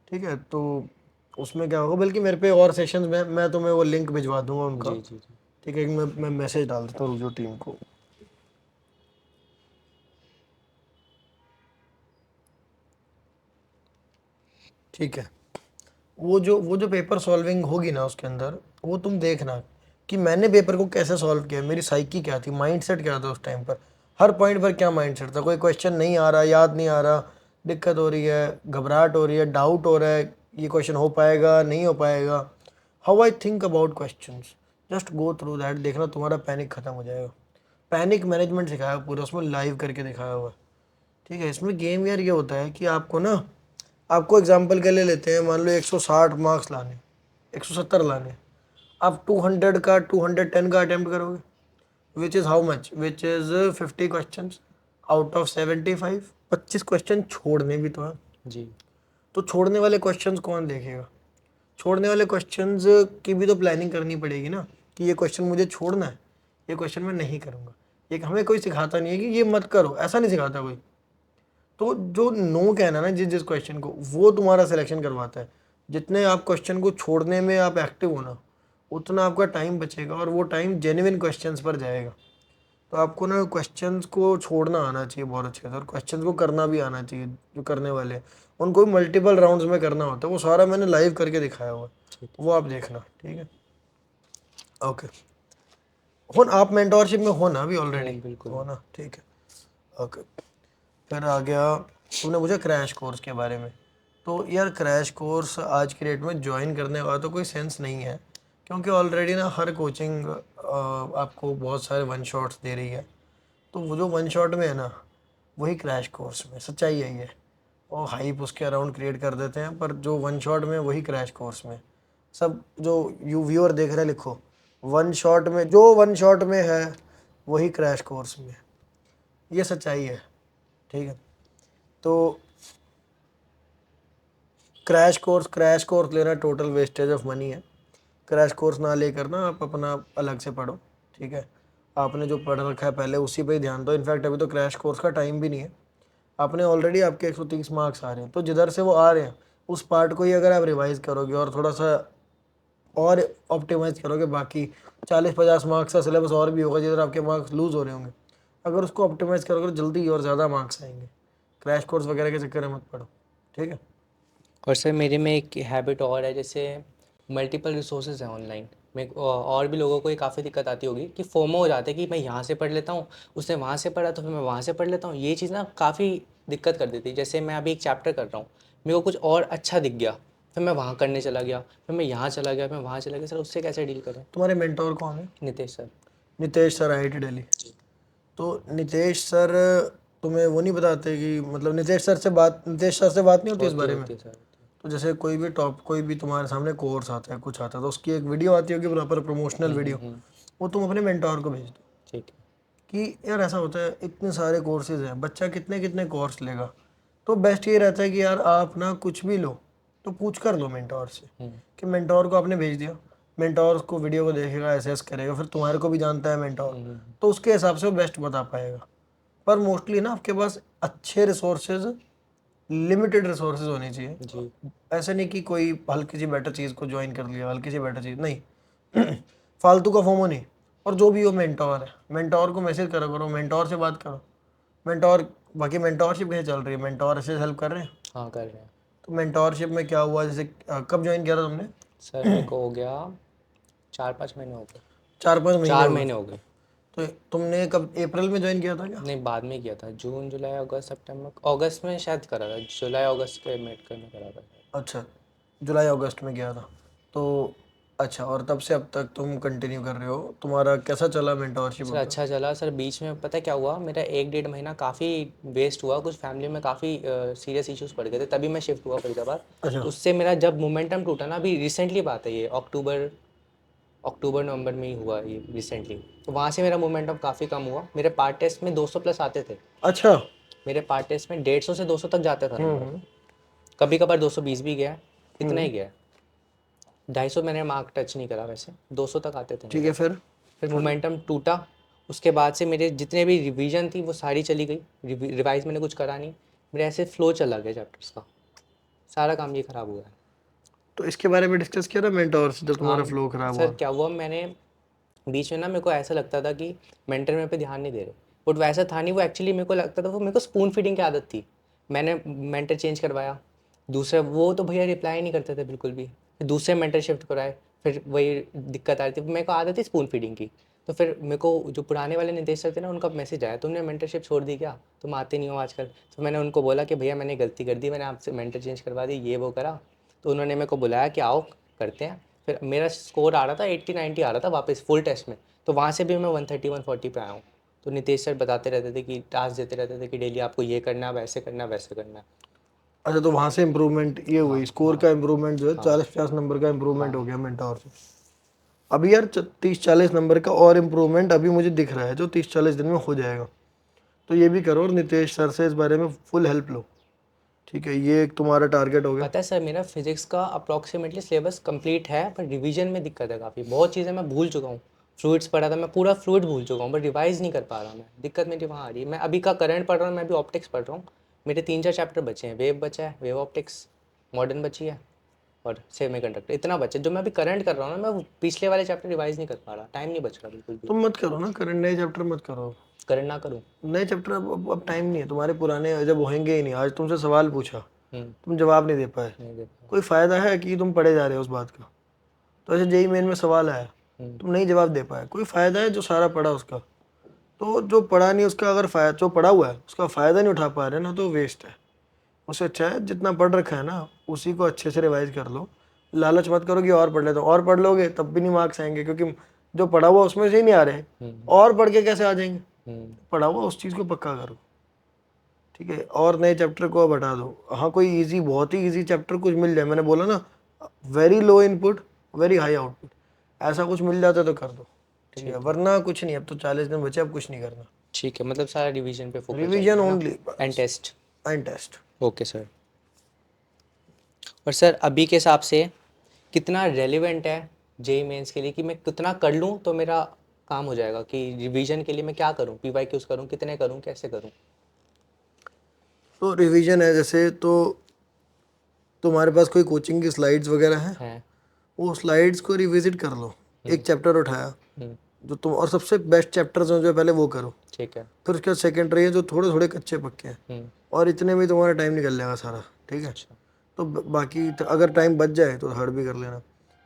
ठीक है। तो उसमें क्या होगा, बल्कि मेरे पे और सेशंस में मैं तुम्हें वो लिंक भिजवा दूंगा उनका, जी जी जी। ठीक है। मैं मैसेज डाल देता हूँ जो टीम को, ठीक है। वो जो पेपर सॉल्विंग होगी ना उसके अंदर, वो तुम देखना कि मैंने पेपर को कैसे सॉल्व किया, मेरी साइकी क्या थी, माइंडसेट क्या था उस टाइम पर, हर पॉइंट पर क्या माइंडसेट था। कोई क्वेश्चन नहीं आ रहा, याद नहीं आ रहा, दिक्कत हो रही है, घबराहट हो रही है, डाउट हो रहा है, ये क्वेश्चन हो पाएगा नहीं हो पाएगा, how I think about question, just go through that, देखना तुम्हारा पैनिक खत्म हो जाएगा। पैनिक मैनेजमेंट सिखाया हुआ पूरा, उसमें लाइव करके दिखाया हुआ है, ठीक है। इसमें गेम यार ये होता है कि आपको एग्जाम्पल के लिए लेते हैं, मान लो 160 मार्क्स लाने, 170 लाने, आप 200 का 210 का अटेम्प्ट करोगे, which is how much, which is 50 question out of 75, 25 question छोड़ने भी तो हैं। जी। तो छोड़ने वाले क्वेश्चंस कौन देखेगा, छोड़ने वाले क्वेश्चंस की भी तो प्लानिंग करनी पड़ेगी ना, कि ये क्वेश्चन मुझे छोड़ना है, ये क्वेश्चन मैं नहीं करूँगा। ये हमें कोई सिखाता नहीं है कि ये मत करो, ऐसा नहीं सिखाता कोई। तो जो नो कहना ना जिस जिस क्वेश्चन को, वो तुम्हारा सिलेक्शन करवाता है। जितने आप क्वेश्चन को छोड़ने में आप एक्टिव हो ना, उतना आपका टाइम बचेगा और वो टाइम जेन्युइन क्वेश्चंस पर जाएगा। तो आपको ना क्वेश्चंस को छोड़ना आना चाहिए बहुत अच्छे से, और क्वेश्चंस को करना भी आना चाहिए। जो करने वाले हैं उनको भी मल्टीपल राउंड्स में करना होता है, वो सारा मैंने लाइव करके दिखाया हुआ है, ठीक वो आप देखना, ठीक है। ओके, हो ना, आप मेंटोरशिप में हो ना अभी है। ऑलरेडी, नहीं बिल्कुल। हो ना, ठीक है। ओके, फिर आ गया, तुमने मुझे क्रैश कोर्स के बारे में। तो यार क्रैश कोर्स आज की डेट में ज्वाइन करने का तो कोई सेंस नहीं है, क्योंकि ऑलरेडी ना हर कोचिंग आपको बहुत सारे वन शॉट्स दे रही है। तो वो जो वन शॉट में है ना, वही क्रैश कोर्स में, सच्चाई यही है। और हाइप उसके अराउंड क्रिएट कर देते हैं, पर जो वन शॉट में वही क्रैश कोर्स में। सब जो यू व्यूअर देख रहे हैं लिखो, वन शॉट में जो वन शॉट में है वही क्रैश कोर्स में है, ये सच्चाई है। ठीक है, तो क्रैश कोर्स लेना टोटल वेस्टेज ऑफ मनी है। क्रैश कोर्स ना लेकर ना आप अपना अलग से पढ़ो। ठीक है, आपने जो पढ़ रखा है पहले उसी पे ही ध्यान दो। इनफैक्ट अभी तो क्रैश कोर्स का टाइम भी नहीं है, आपने ऑलरेडी आपके 130 मार्क्स आ रहे हैं, तो जिधर से वो आ रहे हैं उस पार्ट को ही अगर आप रिवाइज करोगे और थोड़ा सा और ऑप्टिमाइज करोगे, बाकी 40-50 मार्क्स का सिलेबस और भी होगा जिधर आपके मार्क्स लूज हो रहे होंगे, अगर उसको ऑप्टिमाइज करोगे तो जल्दी और ज़्यादा मार्क्स आएंगे। क्रैश कोर्स वगैरह के चक्कर में मत पड़ो। ठीक है, और सर मेरे में एक हैबिट और है, जैसे मल्टीपल रिसोर्सेज हैं ऑनलाइन में, और भी लोगों को ये काफ़ी दिक्कत आती होगी कि फोमो हो जाता है कि मैं यहाँ से पढ़ लेता हूँ, उसने वहाँ से पढ़ा तो फिर मैं वहाँ से पढ़ लेता हूँ। ये चीज़ ना काफ़ी दिक्कत कर देती है। जैसे मैं अभी एक चैप्टर कर रहा हूँ, मेरे को कुछ और अच्छा दिख गया, फिर मैं वहाँ करने चला गया, फिर मैं यहाँ चला गया, मैं वहाँ चला गया। सर उससे कैसे डील करें? तुम्हारे मेंटोर कौन है? Nitesh sir. Nitesh sir, IIT Delhi. तो नितेश सर तुम्हें वो नहीं बताते कि मतलब नितेश सर से बात नहीं होती इस बारे में? होती है सर, होती है। तो जैसे कोई भी तुम्हारे सामने कोर्स आता है, कुछ आता है, तो उसकी एक वीडियो आती होगी प्रॉपर प्रमोशनल वीडियो, वो तुम अपने मेंटोर को भेज दो ठीक है। कि यार ऐसा होता है, इतने सारे कोर्सेज हैं, बच्चा कितने कितने कोर्स लेगा, तो बेस्ट ये रहता है कि यार आप ना कुछ भी लो तो पूछ कर लो मेंटोर से। कि मेंटोर को आपने भेज दिया, मेंटोर उसको वीडियो को देखेगा, एसेस करेगा, फिर तुम्हारे को भी जानता है मेंटोर, तो उसके हिसाब से वो बेस्ट बता पाएगा। पर मोस्टली ना आपके पास अच्छे रिसोर्सेज, लिमिटेड रिसोर्सेज होने चाहिए। जी। ऐसे नहीं कि कोई हल्की सी बेटर चीज़ को ज्वाइन कर लिया, हल्की सी बेटर चीज़ नहीं फालतू का फोमो नहीं। और जो भी हो मेंटोर है, मेंटोर को मैसेज करो, मेंटोर से बात करो। मेंटोर, बाकी मेंटोरशिप कैसे चल रही है? मेंटोर ऐसे हेल्प कर रहे हैं? हाँ कर रहे हैं। तो मेंटोरशिप में क्या हुआ, जैसे कब ज्वाइन किया था तुमने? सर मेरे को हो गया 4-5 महीने हो गए। 4-5 महीने चार हो गए। महीने हो गए। तो तुमने कब, अप्रैल में ज्वाइन किया था क्या? नहीं, बाद में किया था, जून जुलाई अगस्त सितंबर अगस्त में शायद करा था, जुलाई अगस्त के मिड में करा था। अच्छा, जुलाई अगस्त में किया था। तो अच्छा, और तब से अब तक तुम कंटिन्यू कर रहे हो, तुम्हारा कैसा चला मेंटोरशिप सर अब तक? अच्छा चला सर। बीच में पता है क्या हुआ, मेरा 1-1.5 महीना काफ़ी वेस्ट हुआ, कुछ फैमिली में काफ़ी सीरियस इश्यूज पड़ गए थे, तभी मैं शिफ्ट हुआ फरीदाबाद। अच्छा। तो उससे मेरा जब मोमेंटम टूटा ना, अभी रिसेंटली बात है ये, अक्टूबर नवंबर में ही हुआ ये रिसेंटली। तो वहाँ से मेरा मोमेंटम काफ़ी कम हुआ। मेरे पार्ट टेस्ट में 200 प्लस आते थे। अच्छा। मेरे पार्ट टेस्ट में 150 से 200 तक जाता था नंबर। हम्म। कभी कभार 220 भी गया, इतना हम्म। ही गया। 250 मैंने मार्क टच नहीं करा, वैसे 200 तक आते थे ठीक मेरे। है, फिर मोमेंटम टूटा। उसके बाद से मेरे जितने भी रिवीजन थी वो सारी चली गई, रिवाइज मैंने कुछ करा नहीं। मेरे ऐसे फ्लो चला गया चैप्टर्स का, सारा काम ये खराब हुआ है। तो इसके बारे में डिस्कस किया था मेंटोर से जब हाँ तुम्हारा फ्लो खराब सर, हुआ? क्या हुआ, मैंने बीच में ना, मेरे को ऐसा लगता था कि मेंटर मेरे पे ध्यान नहीं दे रहे, बट वैसा था नहीं। वो एक्चुअली मेरे को लगता था, वो मेरे को स्पून फीडिंग की आदत थी। मैंने मेंटर चेंज करवाया, दूसरा वो तो भैया रिप्लाई नहीं करते थे बिल्कुल भी, फिर दूसरे मेंटर शिफ्ट कराए, फिर वही दिक्कत आ रही थी। मेरे को आदत थी स्पून फीडिंग की। तो फिर मेरे को जो पुराने वाले निदेश सर थे ना, उनका मैसेज आया, तुमने मेंटरशिप छोड़ दी क्या, तुम आते नहीं हो आजकल। तो मैंने उनको बोला कि भैया मैंने गलती कर दी, मैंने आपसे मेंटर चेंज करवा दी, ये वो करा। तो उन्होंने मेरे को बुलाया कि आओ करते हैं। फिर मेरा स्कोर आ रहा था 80-90 आ रहा था वापस फुल टेस्ट में। तो वहाँ से भी मैं 130-140 पे आया हूँ। तो नितेश सर बताते रहते थे कि टास्क देते रहते थे कि डेली आपको ये करना है, वैसे करना है, वैसे करना है। अच्छा, तो वहाँ से इम्प्रूवमेंट ये हुई, स्कोर का इम्प्रूवमेंट जो है, हाँ 40-50 नंबर का इम्प्रूवमेंट हो गया मेंटोर से। अभी यार 30-40 नंबर का और इम्प्रूवमेंट अभी मुझे दिख रहा है, जो 30-40 दिन में हो जाएगा। तो ये भी करो और नितेश सर से इस बारे में फुल हेल्प लो। ठीक है, ये एक तुम्हारा टारगेट हो गया। पता है सर, मेरा फिजिक्स का अप्रॉक्सीमेटली सिलेबस कंप्लीट है, पर रिवीजन में दिक्कत है काफ़ी। बहुत चीज़ें मैं भूल चुका हूँ। फ्लूइड्स पढ़ा था, मैं पूरा फ्लूइड भूल चुका हूँ, बट रिवाइज नहीं कर पा रहा मैं। दिक्कत मेरी वहाँ आ रही है। मैं अभी का करंट पढ़ रहा हूँ, मैं अभी ऑप्टिक्स पढ़ रहा हूँ। मेरे 3-4 चैप्टर बचे हैं। वेव बचा है, वेव ऑप्टिक्स, मॉडर्न बची है, और सेमीकंडक्टर, इतना बचा है। जो मैं अभी करंट कर रहा हूँ ना, मैं वो पिछले वाले चैप्टर रिवाइज नहीं कर पा रहा, टाइम नहीं बच रहा बिल्कुल भी। तुम मत करो ना करंट, नए चैप्टर मत करो। करंट ना करूँ? नए चैप्टर अब टाइम नहीं है, तुम्हारे पुराने जब होंगे ही नहीं। आज तुमसे सवाल पूछा, हम्म, तुम जवाब नहीं दे पाए, नहीं दे पा कोई फ़ायदा है कि तुम पढ़े जा रहे हो उस बात का? तो ऐसे जेई मेन में सवाल आया, तुम नहीं जवाब दे पाए, कोई फ़ायदा है जो सारा पढ़ा उसका? तो जो पढ़ा नहीं उसका अगर फ़ायदा, जो पढ़ा हुआ है उसका फ़ायदा नहीं उठा पा रहे ना, तो वेस्ट है। उससे अच्छा है जितना पढ़ रखा है ना उसी को अच्छे से रिवाइज कर लो। लालच मत करो कि और पढ़ लेता हूँ, और पढ़ लोगे तब भी नहीं मार्क्स आएंगे, क्योंकि जो पढ़ा हुआ उसमें से ही नहीं आ रहे, और पढ़ के कैसे आ जाएंगे? हम्म, पढ़ा हुआ उस चीज़ को पक्का करो। ठीक है, और नए चैप्टर को अब हटा दो। हाँ, कोई इजी, बहुत ही इजी चैप्टर कुछ मिल जाए, मैंने बोला ना, very low input very high output. ऐसा कुछ मिल जाता है तो कर दो, ठीक है, वरना कुछ नहीं। अब तो 40 दिन बचे, अब कुछ नहीं करना। ठीक है, मतलब सारा रिवीजन पे फोकस रिवीजन रहेगा ना, only, and test. And test. Okay sir. और सर अभी के हिसाब से कितना रेलेवेंट है जेई मेंस के लिए, कि मैं कितना कर लूँ तो मेरा काम हो जाएगा, कि रिवीजन के लिए मैं क्या करूँ, पीवाईक्यूज करूँ, कितने करूँ, कैसे करूँ? तो रिवीजन है जैसे, तो तुम्हारे पास कोई कोचिंग की स्लाइड्स वगैरह हैं, है। वो स्लाइड्स को रिविजिट कर लो। एक चैप्टर उठाया हम्म, जो तुम, और सबसे बेस्ट चैप्टर्स हैं जो पहले वो करो। ठीक है। फिर उसके बाद सेकेंडरी है जो थोड़े थोड़े कच्चे पक्के हैं, हम्म, और इतने में तुम्हारा टाइम निकल जाएगा सारा, ठीक है। अच्छा। तो बाकी तो अगर टाइम बच जाए तो हर्ड भी कर लेना।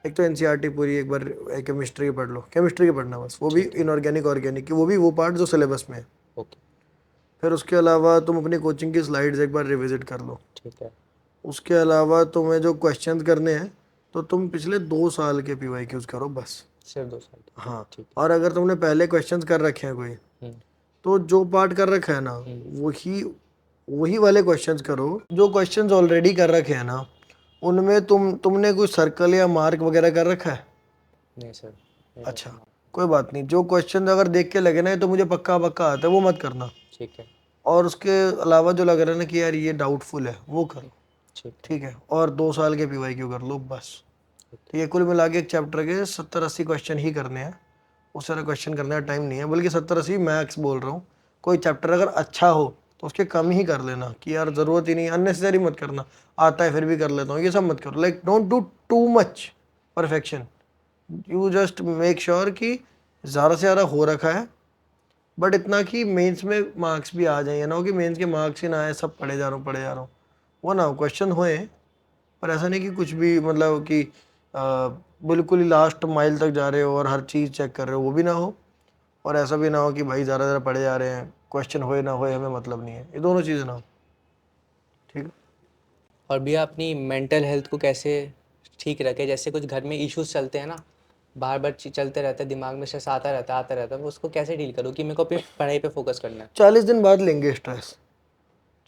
एक तो एनसीईआरटी पूरी एक बार, केमिस्ट्री की पढ़ लो, केमिस्ट्री की पढ़ना बस, वो भी ठीक है। इनऑर्गेनिक ऑर्गेनिक की, वो भी वो पार्ट जो सिलेबस में है। ओके। फिर उसके अलावा तुम अपनी कोचिंग की स्लाइड्स एक बार रिविजिट कर लो। ठीक है। उसके अलावा तुम्हें जो क्वेश्चंस करने हैं, तो तुम पिछले 2 साल के पीवाईक्यूज करो बस। सिर्फ 2 साल की? हाँ, ठीक और अगर तुमने पहले क्वेश्चंस कर रखे हैं कोई, है। तो जो पार्ट कर रखा है ना, वही वही वाले क्वेश्चंस करो। जो क्वेश्चंस ऑलरेडी कर रखे हैं ना, उनमें तुमने कोई सर्कल या मार्क वगैरह कर रखा है? नहीं सर, नहीं अच्छा, करना। कोई बात नहीं। जो क्वेश्चन अगर देख के लगे ना ये तो मुझे पक्का पक्का आता है, वो मत करना। ठीक है। और उसके अलावा जो लग रहा है ना कि यार ये डाउटफुल है, वो करो, ठीक है। ठीक है। और 2 साल के पीवाईक्यू कर लो बस। तो ये कुल मिला के एक चैप्टर के 70-80 क्वेश्चन ही करने हैं। उस तरह क्वेश्चन करने का टाइम नहीं है, बल्कि 70-80 मैक्स बोल रहा हूँ। कोई चैप्टर अगर अच्छा हो तो उसके कम ही कर लेना, कि यार ज़रूरत ही नहीं, अननेसेसरी मत करना। आता है फिर भी कर लेता हूँ, ये सब मत करो। Like don't do too much perfection. You just make sure कि ज़्यादा से ज़्यादा हो रखा है, बट इतना कि मेंस में मार्क्स भी आ जाए। या ना हो कि मेंस के मार्क्स ही ना आए, सब पढ़े जा रहा हूँ पढ़े जा रहा हूँ, वो ना हो। क्वेश्चन होए, पर ऐसा नहीं कि कुछ भी मतलब कि बिल्कुल ही लास्ट माइल तक जा रहे हो और हर चीज़ चेक कर रहे हो, वो भी ना हो। और ऐसा भी ना हो कि भाई ज़्यादा ज़्यादा पढ़े जा रहे हैं, क्वेश्चन होए ना होए हमें मतलब नहीं है, ये दोनों चीज़ें ना हो, ठीक है। और भैया अपनी मेंटल हेल्थ को कैसे ठीक रखे? जैसे कुछ घर में इश्यूज चलते हैं ना, बार बार चलते रहते हैं, दिमाग में स्ट्रेस आता रहता है, वो उसको कैसे डील करूँ कि मेरे को अपनी पढ़ाई पे फोकस करना है? 40 दिन बाद लेंगे स्ट्रेस।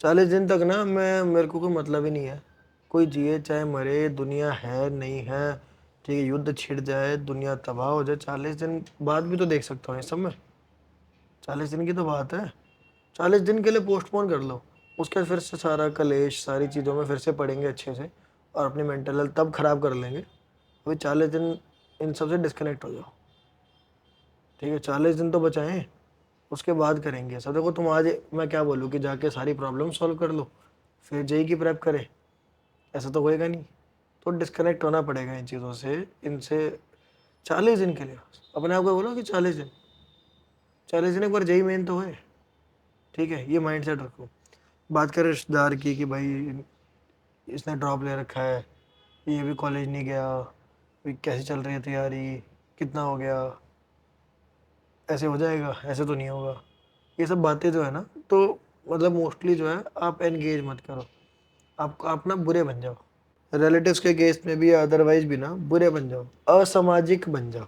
40 दिन तक ना मेरे को कोई मतलब ही नहीं है। कोई जिए चाहे मरे, दुनिया है नहीं है, ठीक है, युद्ध छिड़ जाए, दुनिया तबाह हो जाए, 40 दिन बाद भी तो देख सकता हूँ इस सब में। 40 दिन की तो बात है। 40 दिन के लिए पोस्टपोन कर लो, उसके बाद फिर से सारा कलेश, सारी चीज़ों में फिर से पढ़ेंगे अच्छे से, और अपनी मेंटल हेल्थ तब ख़राब कर लेंगे। अभी 40 दिन इन सब से डिस्कनेक्ट हो जाओ, ठीक है। 40 दिन तो बचाएं, उसके बाद करेंगे सब। देखो तुम आज, मैं क्या बोलूँ कि जाके सारी प्रॉब्लम सॉल्व कर लो फिर जेई की प्रेप करें, ऐसा तो होएगा नहीं। तो डिस्कनेक्ट होना पड़ेगा इन चीज़ों से, इनसे। 40 दिन के लिए अपने आप को बोलो कि 40 दिन, 40 दिन एक बार जेई मेन तो है, ठीक है। ये माइंड सेट रखो। बात करें रिश्तेदार की कि भाई इसने ड्रॉप ले रखा है, ये भी कॉलेज नहीं गया, भाई कैसे चल रही है तैयारी, कितना हो गया, ऐसे हो जाएगा, ऐसे तो नहीं होगा। ये सब बातें जो है ना, तो मतलब मोस्टली जो है आप एनगेज मत करो। आप ना बुरे बन जाओ, रिलेटिव्स के केस में भी, अदरवाइज भी ना बुरे बन जाओ, असामाजिक बन जाओ,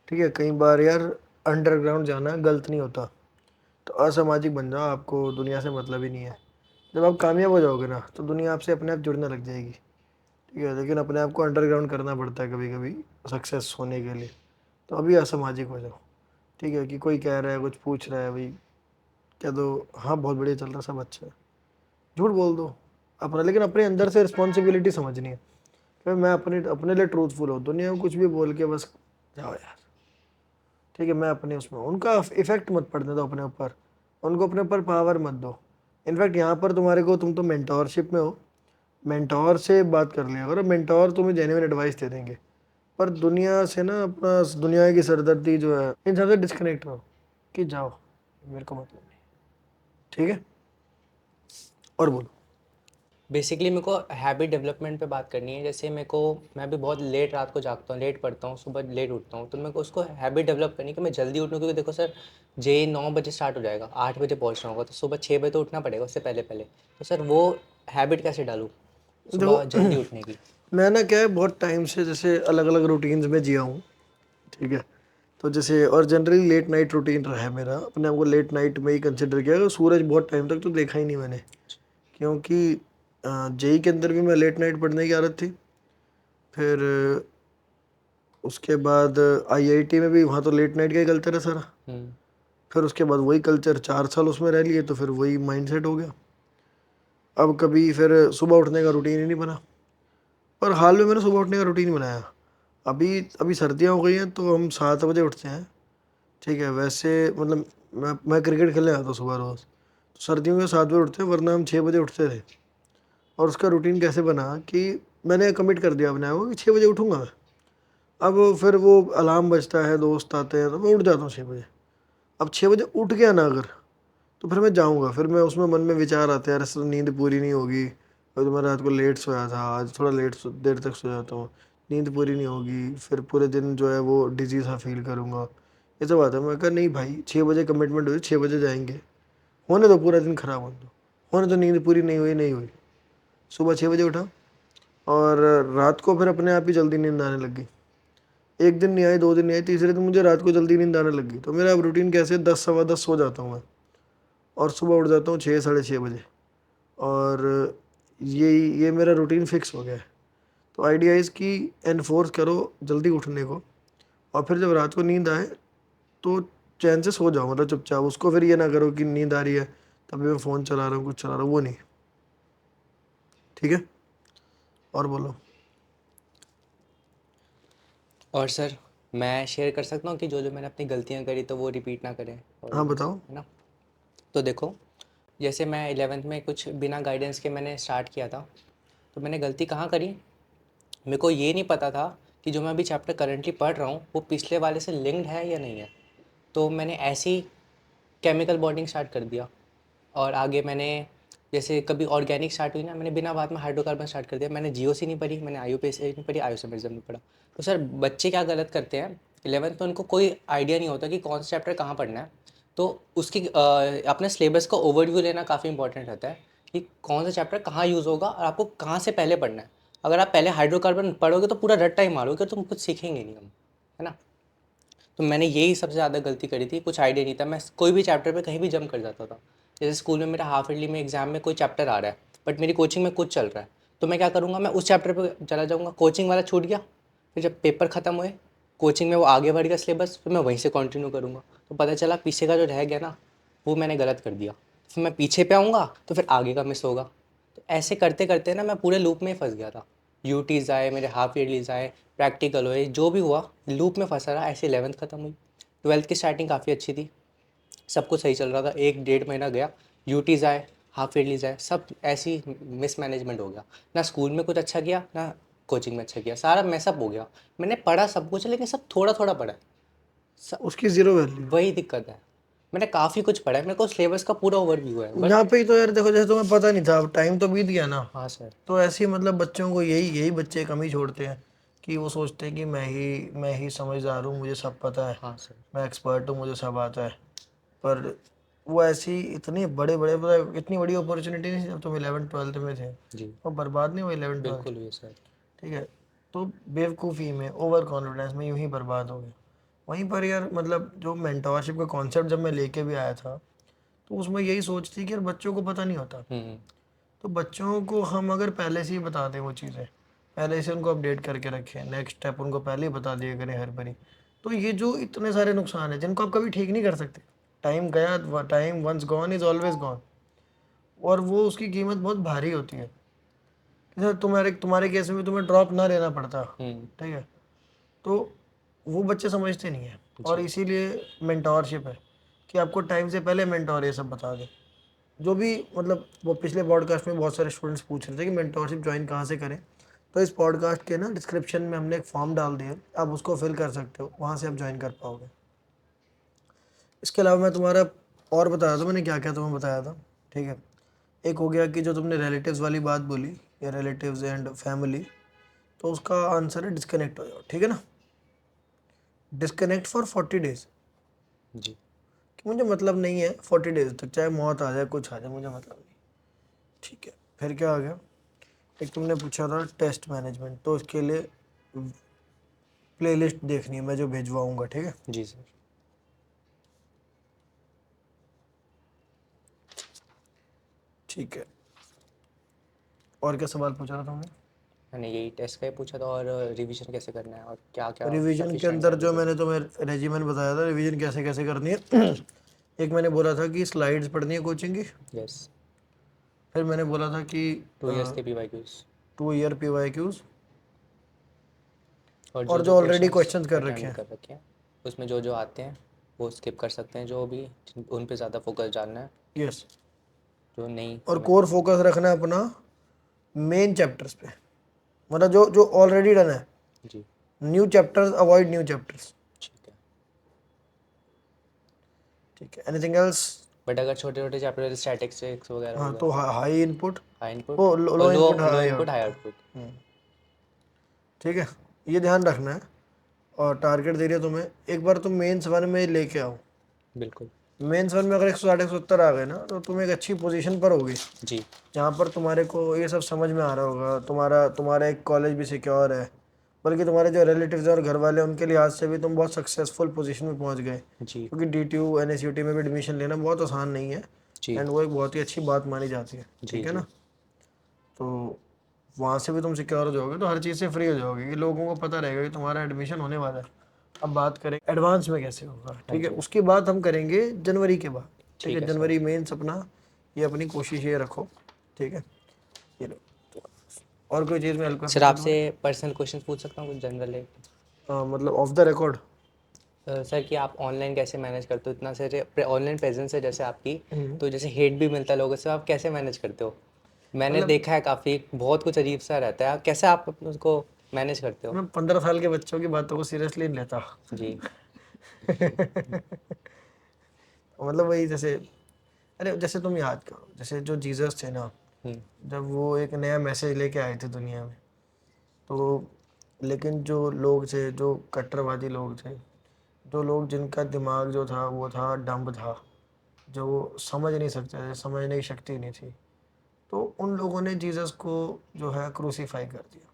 ठीक है। कई बार यार अंडरग्राउंड जाना गलत नहीं होता। तो असामाजिक बन जाओ, आपको दुनिया से मतलब ही नहीं है। जब आप कामयाब हो जाओगे ना, तो दुनिया आपसे अपने आप जुड़ने लग जाएगी, ठीक है। लेकिन अपने आप को अंडरग्राउंड करना पड़ता है कभी कभी सक्सेस होने के लिए। तो अभी असामाजिक हो जाओ, ठीक है। कि कोई कह रहा है, कुछ पूछ रहा है, भाई कह दो हाँ बहुत बढ़िया चल रहा है, सब अच्छा है। झूठ बोल दो अपना, लेकिन अपने अंदर से रिस्पॉन्सिबिलिटी समझनी है कि मैं अपने अपने लिए ट्रूथफुल हूँ। दुनिया में कुछ भी बोल के बस जाओ यार, ठीक है। मैं अपने उसमें, उनका इफेक्ट मत पड़ने दो अपने ऊपर, उनको अपने ऊपर पावर मत दो। इनफैक्ट यहाँ पर तुम्हारे को, तुम तो मेंटोरशिप में हो, मेंटोर से बात कर लिया करो, मेंटोर तुम्हें जेन्युइन एडवाइस दे देंगे। पर दुनिया से ना, अपना दुनिया की सरदर्दी जो है, इन सबसे डिस्कनेक्ट रहो, कि जाओ मेरे को मतलब नहीं, ठीक है। और बोलो। बेसिकली मेरे को हैबिट डेवलपमेंट पे बात करनी है। जैसे मेरे को, मैं भी बहुत लेट रात को जागता हूँ, लेट पढ़ता हूँ, सुबह लेट उठता हूँ, तो मेरे को उसको हैबिट डेवलप करनी है कि मैं जल्दी उठूँ। क्योंकि देखो सर, जे 9 बजे स्टार्ट हो जाएगा, 8 बजे पहुँचना होगा, तो सुबह 6 बजे तो उठना पड़ेगा, उससे पहले पहले। तो सर वो हैबिट कैसे डालूँ सुबह देखो जल्दी उठने की? मैं ना क्या है, बहुत टाइम से जैसे अलग अलग रूटीन्स में जिया हूँ, ठीक है। तो जैसे, और जनरली लेट नाइट रूटीन रहा है मेरा, अपने आप को लेट नाइट में ही कंसिडर किया। तो सूरज बहुत टाइम तक तो देखा ही नहीं मैंने, क्योंकि जेई के अंदर भी मैं लेट नाइट पढ़ने की आदत थी। फिर उसके बाद आईआईटी में भी वहाँ तो लेट नाइट का ही कल्चर है सारा। फिर उसके बाद वही कल्चर 4 साल उसमें रह लिए, तो फिर वही माइंडसेट हो गया। अब कभी फिर सुबह उठने का रूटीन ही नहीं बना। पर हाल में मैंने सुबह उठने का रूटीन बनाया। अभी अभी सर्दियाँ हो गई हैं तो हम 7 बजे उठते हैं। ठीक है, वैसे मतलब मैं क्रिकेट खेलने आता हूँ सुबह रोज़, तो सर्दियों में 7 बजे उठते हैं, वरना हम 6 बजे उठते थे। और उसका रूटीन कैसे बना कि मैंने कमिट कर दिया अपने आप को कि 6 बजे उठूँगा मैं। अब फिर वो अलार्म बजता है, दोस्त आते हैं, तो मैं उठ जाता हूँ 6 बजे। अब 6 बजे उठ गया ना अगर, तो फिर मैं जाऊँगा, फिर मैं उसमें मन में विचार आते हैं, यार इससे नींद पूरी नहीं होगी, और तो मैं रात को लेट सोया था, आज थोड़ा देर तक सो जाता हूँ, नींद पूरी नहीं होगी, फिर पूरे दिन जो है वो डिजी सा फील करूँगा। ये सब आता है। मैं कहा नहीं भाई, 6 बजे कमिटमेंट हुई, 6 बजे जाएंगे, होने दो पूरा दिन खराब होने दो, होने तो नींद पूरी नहीं हुई, नहीं हुई। सुबह 6 बजे उठा, और रात को फिर अपने आप ही जल्दी नींद आने लग गई। एक दिन नहीं आई, 2 दिन नहीं आई, तीसरे दिन मुझे रात को जल्दी नींद आने लगी। तो मेरा अब रूटीन कैसे, 10 सवा 10 सो जाता हूँ मैं, और सुबह उठ जाता हूँ 6 साढ़े 6 बजे। और ये मेरा रूटीन फिक्स हो गया है। तो आइडिया इज़ कि एनफोर्स करो जल्दी उठने को, और फिर जब रात को नींद आए तो चैन से सो जाओ, मतलब चुपचाप। उसको फिर ये ना करो कि नींद आ रही है तभी मैं फ़ोन चला रहा हूँ, कुछ चला रहा हूँ, वो नहीं। ठीक है, और बोलो। और सर, मैं शेयर कर सकता हूँ कि जो जो मैंने अपनी गलतियाँ करी तो वो रिपीट ना करें हाँ ऑडियंस, बताओ। है ना। तो देखो, जैसे मैं 11th में कुछ बिना गाइडेंस के मैंने स्टार्ट किया था, तो मैंने गलती कहाँ करी, मेरे को ये नहीं पता था कि जो मैं अभी चैप्टर करंटली पढ़ रहा हूँ वो पिछले वाले से लिंक्ड है या नहीं है। तो मैंने ऐसे ही केमिकल बॉन्डिंग स्टार्ट कर दिया, और आगे मैंने जैसे कभी ऑर्गेनिक स्टार्ट हुई ना, मैंने बिना बात में हाइड्रोकार्बन स्टार्ट कर दिया। मैंने जीओसी नहीं पढ़ी, मैंने आईयूपीएसी नहीं पढ़ी, आइसोमेरिज्म नहीं पढ़ा। तो सर, बच्चे क्या गलत करते हैं, 11th में उनको कोई आइडिया नहीं होता कि कौन सा चैप्टर कहाँ पढ़ना है। तो उसकी अपने सिलेबस का ओवरव्यू लेना काफ़ी इंपॉर्टेंट रहता है कि कौन सा चैप्टर कहाँ यूज़ होगा और आपको कहाँ से पहले पढ़ना है। अगर आप पहले हाइड्रोकार्बन पढ़ोगे तो पूरा रट्टा ही मारोगे, तुम कुछ सीखेंगे नहीं हम, है ना। तो मैंने यही सबसे ज़्यादा गलती करी थी, कुछ आइडिया नहीं था, मैं कोई भी चैप्टर पे कहीं भी जंप कर जाता था। जैसे स्कूल में मेरा हाफ ईयरली में एग्जाम में कोई चैप्टर आ रहा है, बट मेरी कोचिंग में कुछ चल रहा है, तो मैं क्या करूँगा, मैं उस चैप्टर पे चला जाऊँगा, कोचिंग वाला छूट गया, फिर जब पेपर ख़त्म हुए, कोचिंग में वो आगे बढ़ गया सिलेबस, फिर मैं वहीं से कंटिन्यू करूँगा। तो पता चला पीछे का जो रह गया ना, वो मैंने गलत कर दिया। फिर मैं पीछे पे आऊँगा तो फिर आगे का मिस होगा। तो ऐसे करते करते ना मैं पूरे लूप में ही फंस गया था। यूटीज़ आए, मेरे हाफ ईयरलीज आए, प्रैक्टिकल हुए, जो भी हुआ लूप में फंसा रहा। ऐसे 11th ख़त्म हुई। 12th की स्टार्टिंग काफ़ी अच्छी थी, सब कुछ सही चल रहा था, 1 डेढ़ महीना गया, यूटीज़ आए, हाफ ईयरलीज आए, सब ऐसी मिसमैनेजमेंट हो गया। ना स्कूल में कुछ अच्छा किया, ना कोचिंग में अच्छा किया, सारा मैसअप हो गया। मैंने पढ़ा सब कुछ, लेकिन सब थोड़ा थोड़ा पढ़ा है। उसकी ज़ीरो वैल्यू। वही दिक्कत है, मैंने काफ़ी कुछ पढ़ा है, मेरे को सिलेबस का पूरा ओवरव्यू है, यहाँ बट पे ही तो यार देखो, जैसे तुम्हें पता नहीं था, अब टाइम तो बीत गया ना। हाँ सर। तो ऐसे ही मतलब बच्चों को यही यही बच्चे कमी छोड़ते हैं कि वो सोचते हैं कि मैं ही समझदार हूँ, मुझे सब पता है, हाँ सर। मैं एक्सपर्ट हूँ, मुझे सब आता है। पर वो ऐसी इतनी बड़े बड़े मतलब इतनी बड़ी अपॉर्चुनिटी नहीं थी जब तुम 11th 12th में थे, जी। वो बर्बाद नहीं हुआ 11th 12th। बिल्कुल हुई सर। ठीक है, तो बेवकूफ़ी में, ओवर कॉन्फिडेंस में यूं ही बर्बाद हो गया। वहीं पर यार मतलब जो मेंटोरशिप का कॉन्सेप्ट जब मैं लेके भी आया था, तो उसमें यही सोच थी कि यार बच्चों को पता नहीं होता, हम्म। तो बच्चों को हम अगर पहले से ही बता दें वो चीज़ें, पहले से उनको अपडेट करके रखें, नेक्स्ट स्टेप उनको पहले ही बता दिया करें हर बारी, तो ये जो इतने सारे नुकसान हैं जिनको आप कभी ठीक नहीं कर सकते, टाइम गया, time once gone is always gone, और वो उसकी कीमत बहुत भारी होती है। जैसे तुम्हारे तुम्हारे केस में भी तुम्हें ड्रॉप ना लेना पड़ता। हम्म। ठीक है, तो वो बच्चे समझते नहीं हैं, और जी। इसीलिए मेंटोरशिप है कि आपको टाइम से पहले मेंटोर ये सब बता दे। जो भी मतलब वो पिछले पॉडकास्ट में बहुत सारे स्टूडेंट्स पूछ रहे थे कि मेंटोरशिप ज्वाइन कहाँ से करें, तो इस पॉडकास्ट के ना डिस्क्रिप्शन में हमने एक फॉर्म डाल दिया है, आप उसको फिल कर सकते हो, वहाँ से आप ज्वाइन कर पाओगे। इसके अलावा मैं तुम्हारा और बता रहा था, मैंने क्या क्या तुम्हें बताया था। ठीक है, एक हो गया कि जो तुमने रिलेटिव्स वाली बात बोली, या रिलेटिव्स एंड फैमिली, तो उसका आंसर है डिस्कनेक्ट हो जाओ। ठीक है ना, डिस्कनेक्ट फॉर 40 डेज, जी। कि मुझे मतलब नहीं है 40 डेज तक, चाहे मौत आ जाए कुछ आ जाए मुझे मतलब नहीं। ठीक है, फिर क्या आ गया, एक तुमने पूछा था टेस्ट मैनेजमेंट, तो उसके लिए प्लेलिस्ट देखनी है मैं जो भिजवाऊंगा। ठीक है, जी सर। ठीक है, और क्या सवाल पूछा था तुमने। मैंने यही टेस्ट का ही पूछा था, और रिवीजन कैसे करना है और क्या क्या रिवीजन के सफिशिएंट अंदर है जो मुझे। मैंने तुम्हें रेजिमेंट बताया था रिवीजन कैसे कैसे करनी है एक मैंने बोला था कि स्लाइड्स पढ़नी है कोचिंग की। यस। फिर मैंने बोला था कि 2 इयर्स के PYQs 2 ईयर PYQs और जो और जो जो ऑलरेडी क्वेश्चंस क्वेश्चंस कर रखे अटेम्प्ट हैं। कर रखे हैं उसमें जो जो आते हैं वो स्किप कर सकते हैं, जो भी उन पे ज़्यादा फोकस डालना है, यस। जो नहीं और समझ कोर में। फोकस रखना है अपना मेन चैप्टर्स पे, मतलब जो जो ऑलरेडी डन है। जी। New chapters avoid new chapters. ठीक है। ठीक है, एनीथिंग एल्स? बट अगर छोटे छोटे चैप्टर स्टैटिस्टिक्स वगैरह हो हाँ, गए, तो हाई इनपुट, हाई इनपुट वो और low low input low high input high output. Output. ठीक है, ये ध्यान रखना है। और टारगेट दे रही है तुम्हें, एक बार तुम मेंस वन में लेके आओ। बिल्कुल। मेंस वन में अगर 160 170 आ गए ना तो तुम एक अच्छी पोजीशन पर होगे, जी। जहाँ पर तुम्हारे को ये सब समझ में आ रहा होगा, तुम्हारा तुम्हारा एक कॉलेज भी सिक्योर है, बल्कि तुम्हारे जो रिलेटिव्स और घर वाले हैं उनके लिहाज से भी तुम बहुत सक्सेसफुल पोजीशन में पहुंच गए। जी। क्योंकि DTU NSUT में भी एडमिशन लेना बहुत आसान नहीं है, जी। एंड वो एक बहुत ही अच्छी बात मानी जाती है। जी। ठीक है जी। ना? तो वहाँ से भी तुम सिक्योर हो जाओगे तो हर चीज़ से फ्री हो जाओगे, कि लोगों को पता रहेगा कि तुम्हारा एडमिशन होने वाला है। अब बात करें एडवांस में कैसे होगा, हाँ ठीक है, जी। उसकी बात हम करेंगे जनवरी के बाद। ठीक ठीक है, है सर। जनवरी मेंस अपना, ये अपनी कोशिश ये रखो। ठीक है, ये लो। और कोई चीज़ में हेल्प कर सर सकता हूँ आपसे तुम्हारी? पर्सनल क्वेश्चन पूछ सकता हूँ कुछ जनरल है? मतलब ऑफ द रिकॉर्ड? सर कि आप ऑनलाइन कैसे मैनेज करते हो, इतना सारे ऑनलाइन प्रेजेंस है जैसे आपकी, तो जैसे हेट भी मिलता है लोगों से, आप कैसे मैनेज करते हो? मैंने मतलब देखा है काफ़ी बहुत कुछ अजीब सा रहता है, कैसे आप उसको मैनेज करते हो? मैं 15 साल के बच्चों की बातों को सीरियसली नहीं लेता जी। मतलब वही जैसे, अरे जैसे तुम याद करो, जैसे जो जीसस थे ना, हम्म। जब वो एक नया मैसेज लेके आए थे दुनिया में, तो लेकिन जो लोग थे, जो कट्टरवादी लोग थे, जो लोग जिनका दिमाग जो था वो था डम्ब था, जो वो समझ नहीं सकते थे, समझने की शक्ति नहीं थी, तो उन लोगों ने जीसस को जो है क्रूसीफाई कर दिया।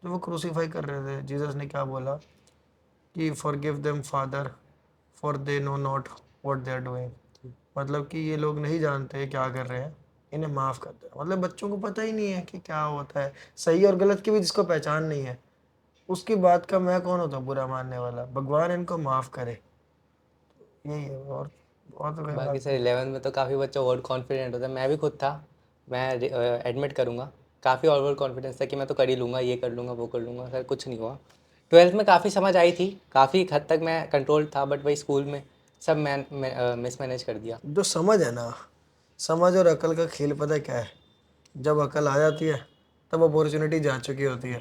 जब वो क्रूसीफाई कर रहे थे, जीसस ने क्या बोला कि forgive them father, for they know not what they are doing. मतलब कि ये लोग नहीं जानते क्या कर रहे हैं, इन्हें माफ़ कर दे। मतलब बच्चों को पता ही नहीं है कि क्या होता है, सही और गलत की भी जिसको पहचान नहीं है, उसकी बात का मैं कौन होता हूँ बुरा मानने वाला? भगवान इनको माफ़ करे, यही है। और कोई बाकी बात सर नहीं। 11th में तो काफ़ी बच्चा ओवर कॉन्फिडेंट होता है, मैं भी खुद था, मैं एडमिट करूँगा, काफ़ी ओवर कॉन्फिडेंस था कि मैं तो कर ही लूँगा, ये कर लूँगा, वो कर लूँगा, सर कुछ नहीं हुआ। 12th में काफ़ी समझ आई थी, काफ़ी हद तक मैं कंट्रोल था, बट वही स्कूल में सब मैं मिसमैनेज कर दिया। जो समझ है ना, समझ और अकल का खेल पता है क्या है? जब अकल आ जाती है तब अपॉर्चुनिटी जा चुकी होती है,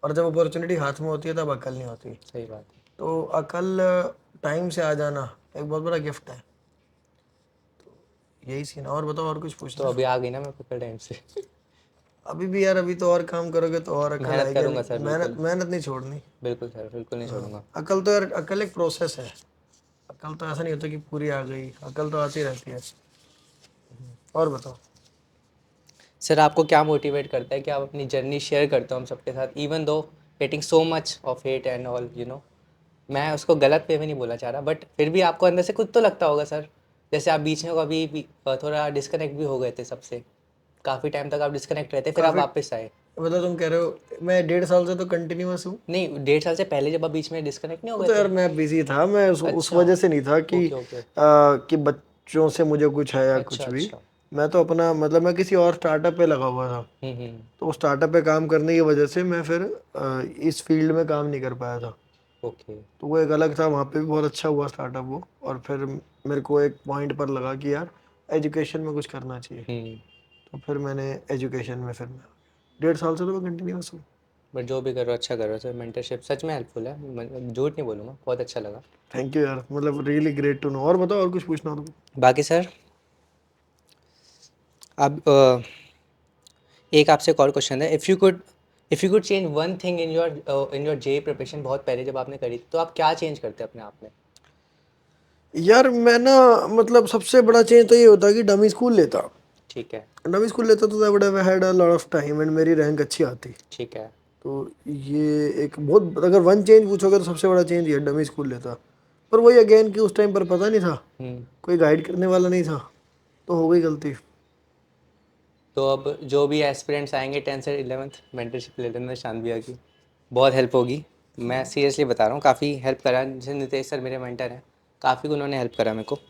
और जब अपॉर्चुनिटी हाथ में होती है तब अकल नहीं होती। सही बात है। तो अकल टाइम से आ जाना एक बहुत बड़ा गिफ्ट है। यही सीन है। और बताओ, और कुछ तो पूछना है? अभी आ गई ना मैं पेपर टाइम से। अभी भी यार, अभी तो और काम करोगे तो और अकल मेहनत आएगी। करूँगा सर, नहीं, मेहनत बिल्कुल। मेहनत नहीं छोड़नी। बिल्कुल सर, बिल्कुल नहीं छोड़ूंगा। अकल तो यार, अकल एक प्रोसेस है। अकल तो ऐसा नहीं होता कि पूरी आ गई, अकल तो आती रहती है। और बताओ। सर आपको क्या मोटिवेट करता है कि आप अपनी जर्नी शेयर करते हो हम सबके साथ, even though getting so much of hate and all, मैं उसको गलत पे भी नहीं बोलना चाह रहा, बट फिर भी आपको अंदर से कुछ तो लगता होगा सर, जैसे आप बीच में कभी भी थोड़ा डिस्कनेक्ट भी हो गए थे सबसे, काफ़ी टाइम तक आप डिस्कनेक्ट रहते, फिर आप काफ़ी, वापस आए। मतलब तुम कह रहे हो मैं 1.5 साल से तो कंटिन्यूअस हूँ। नहीं, 1.5 साल से पहले जब आप बीच में डिस्कनेक्ट नहीं हो वो गए तो थे? यार मैं बिजी था, मैं उस अच्छा। वजह से नहीं था कि ओके ओके। कि बच्चों से मुझे कुछ है या अच्छा कुछ भी। अच्छा। मैं तो अपना, मतलब मैं किसी और स्टार्टअप पे लगा हुआ था, हम्म। तो उस स्टार्टअप पे काम करने की वजह से मैं फिर इस फील्ड में काम नहीं कर पाया था। ओके। तो वो एक अलग था, वहाँ पे भी बहुत अच्छा हुआ स्टार्टअप वो। और फिर मेरे को एक पॉइंट पर लगा कि यार एजुकेशन में कुछ करना चाहिए, हम्म। तो फिर मैंने एजुकेशन में फिर मैं 1.5 साल से तो मैं कंटिन्यूस हूँ। बट जो भी करो अच्छा करो सर, मेंटरशिप सच में हेल्पफुल है, झूठ नहीं बोलूँगा, बहुत अच्छा लगा। थैंक यू यार, मतलब रियली ग्रेट टू नो। और बताओ, और कुछ पूछना हो तो? बाकी सर अब एक आपसे एक और क्वेश्चन है, if you could change one thing in your J preparation, बहुत पहले जब आपने करी थी, तो आप क्या चेंज करते अपने आप में? यार मैं ना, मतलब सबसे बड़ा चेंज तो ये होता कि डमी स्कूल लेता। ठीक है। डमी स्कूल लेता तो I would have had a lot of time and मेरी रैंक अच्छी आती। ठीक है। तो ये एक बहुत, अगर वन चेंज पूछोगे तो सबसे बड़ा चेंज ये डमी स्कूल लेता। पर वही अगेन कि उस टाइम पर पता नहीं था, हम्म। कोई गाइड करने वाला नहीं था, तो हो गई गलती। तो अब जो भी एस्पिरेंट्स आएंगे 10 से 11th मेंटरशिप ले लेना शान भैया की, बहुत हेल्प होगी। मैं सीरियसली बता रहा हूँ, काफ़ी हेल्प करा। जैसे नितेश सर मेरे मेंटर हैं, काफ़ी उन्होंने हेल्प करा मेरे को। और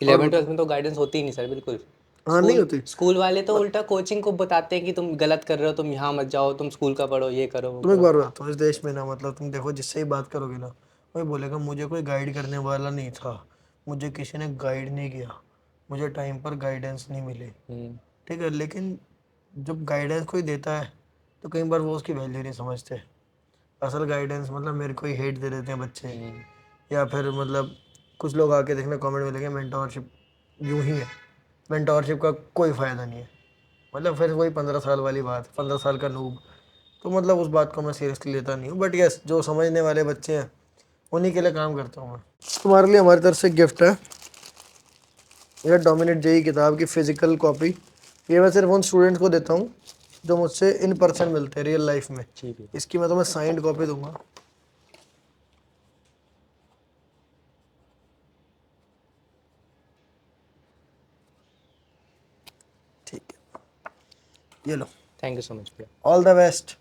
11 बताओ। 12th में तो गाइडेंस होती ही नहीं सर, बिल्कुल। हाँ, नहीं स्कूल होती। स्कूल वाले तो उल्टा कोचिंग को बताते हैं कि तुम गलत कर रहे हो, तुम यहाँ मत जाओ, तुम स्कूल का पढ़ो, ये करो वो तुम एक करो। बार बताओ, इस देश में ना मतलब तुम देखो, जिससे ही बात करोगे ना, वही बोलेगा मुझे कोई गाइड करने वाला नहीं था, मुझे किसी ने गाइड नहीं किया, मुझे टाइम पर गाइडेंस नहीं मिली। हम्म। ठीक है, लेकिन जब गाइडेंस कोई देता है तो कई बार वो उसकी वैल्यू नहीं समझते। असल गाइडेंस मतलब मेरे को ही हेट दे देते हैं बच्चे, हम्म। या फिर मतलब कुछ लोग आके देखना कमेंट में लिखे मेंटोरशिप यूं ही है, मेंटोरशिप का कोई फ़ायदा नहीं है। मतलब फिर वही 15 साल वाली बात, 15 साल का नूब। तो मतलब उस बात को मैं सीरियसली लेता नहीं हूँ, बट यस जो समझने वाले बच्चे हैं उन्हीं के लिए काम करता हूँ मैं। तुम्हारे लिए हमारी तरफ से गिफ्ट है, यह डोमिनेट जेई किताब की फिजिकल कॉपी। ये मैं सिर्फ उन स्टूडेंट्स को देता हूँ जो मुझसे इन पर्सन मिलते हैं रियल लाइफ में। ठीक है। इसकी मैं तुम्हें साइंड कॉपी दूंगा। ठीक है, ये लो। थैंक यू सो मच भैया। All the best.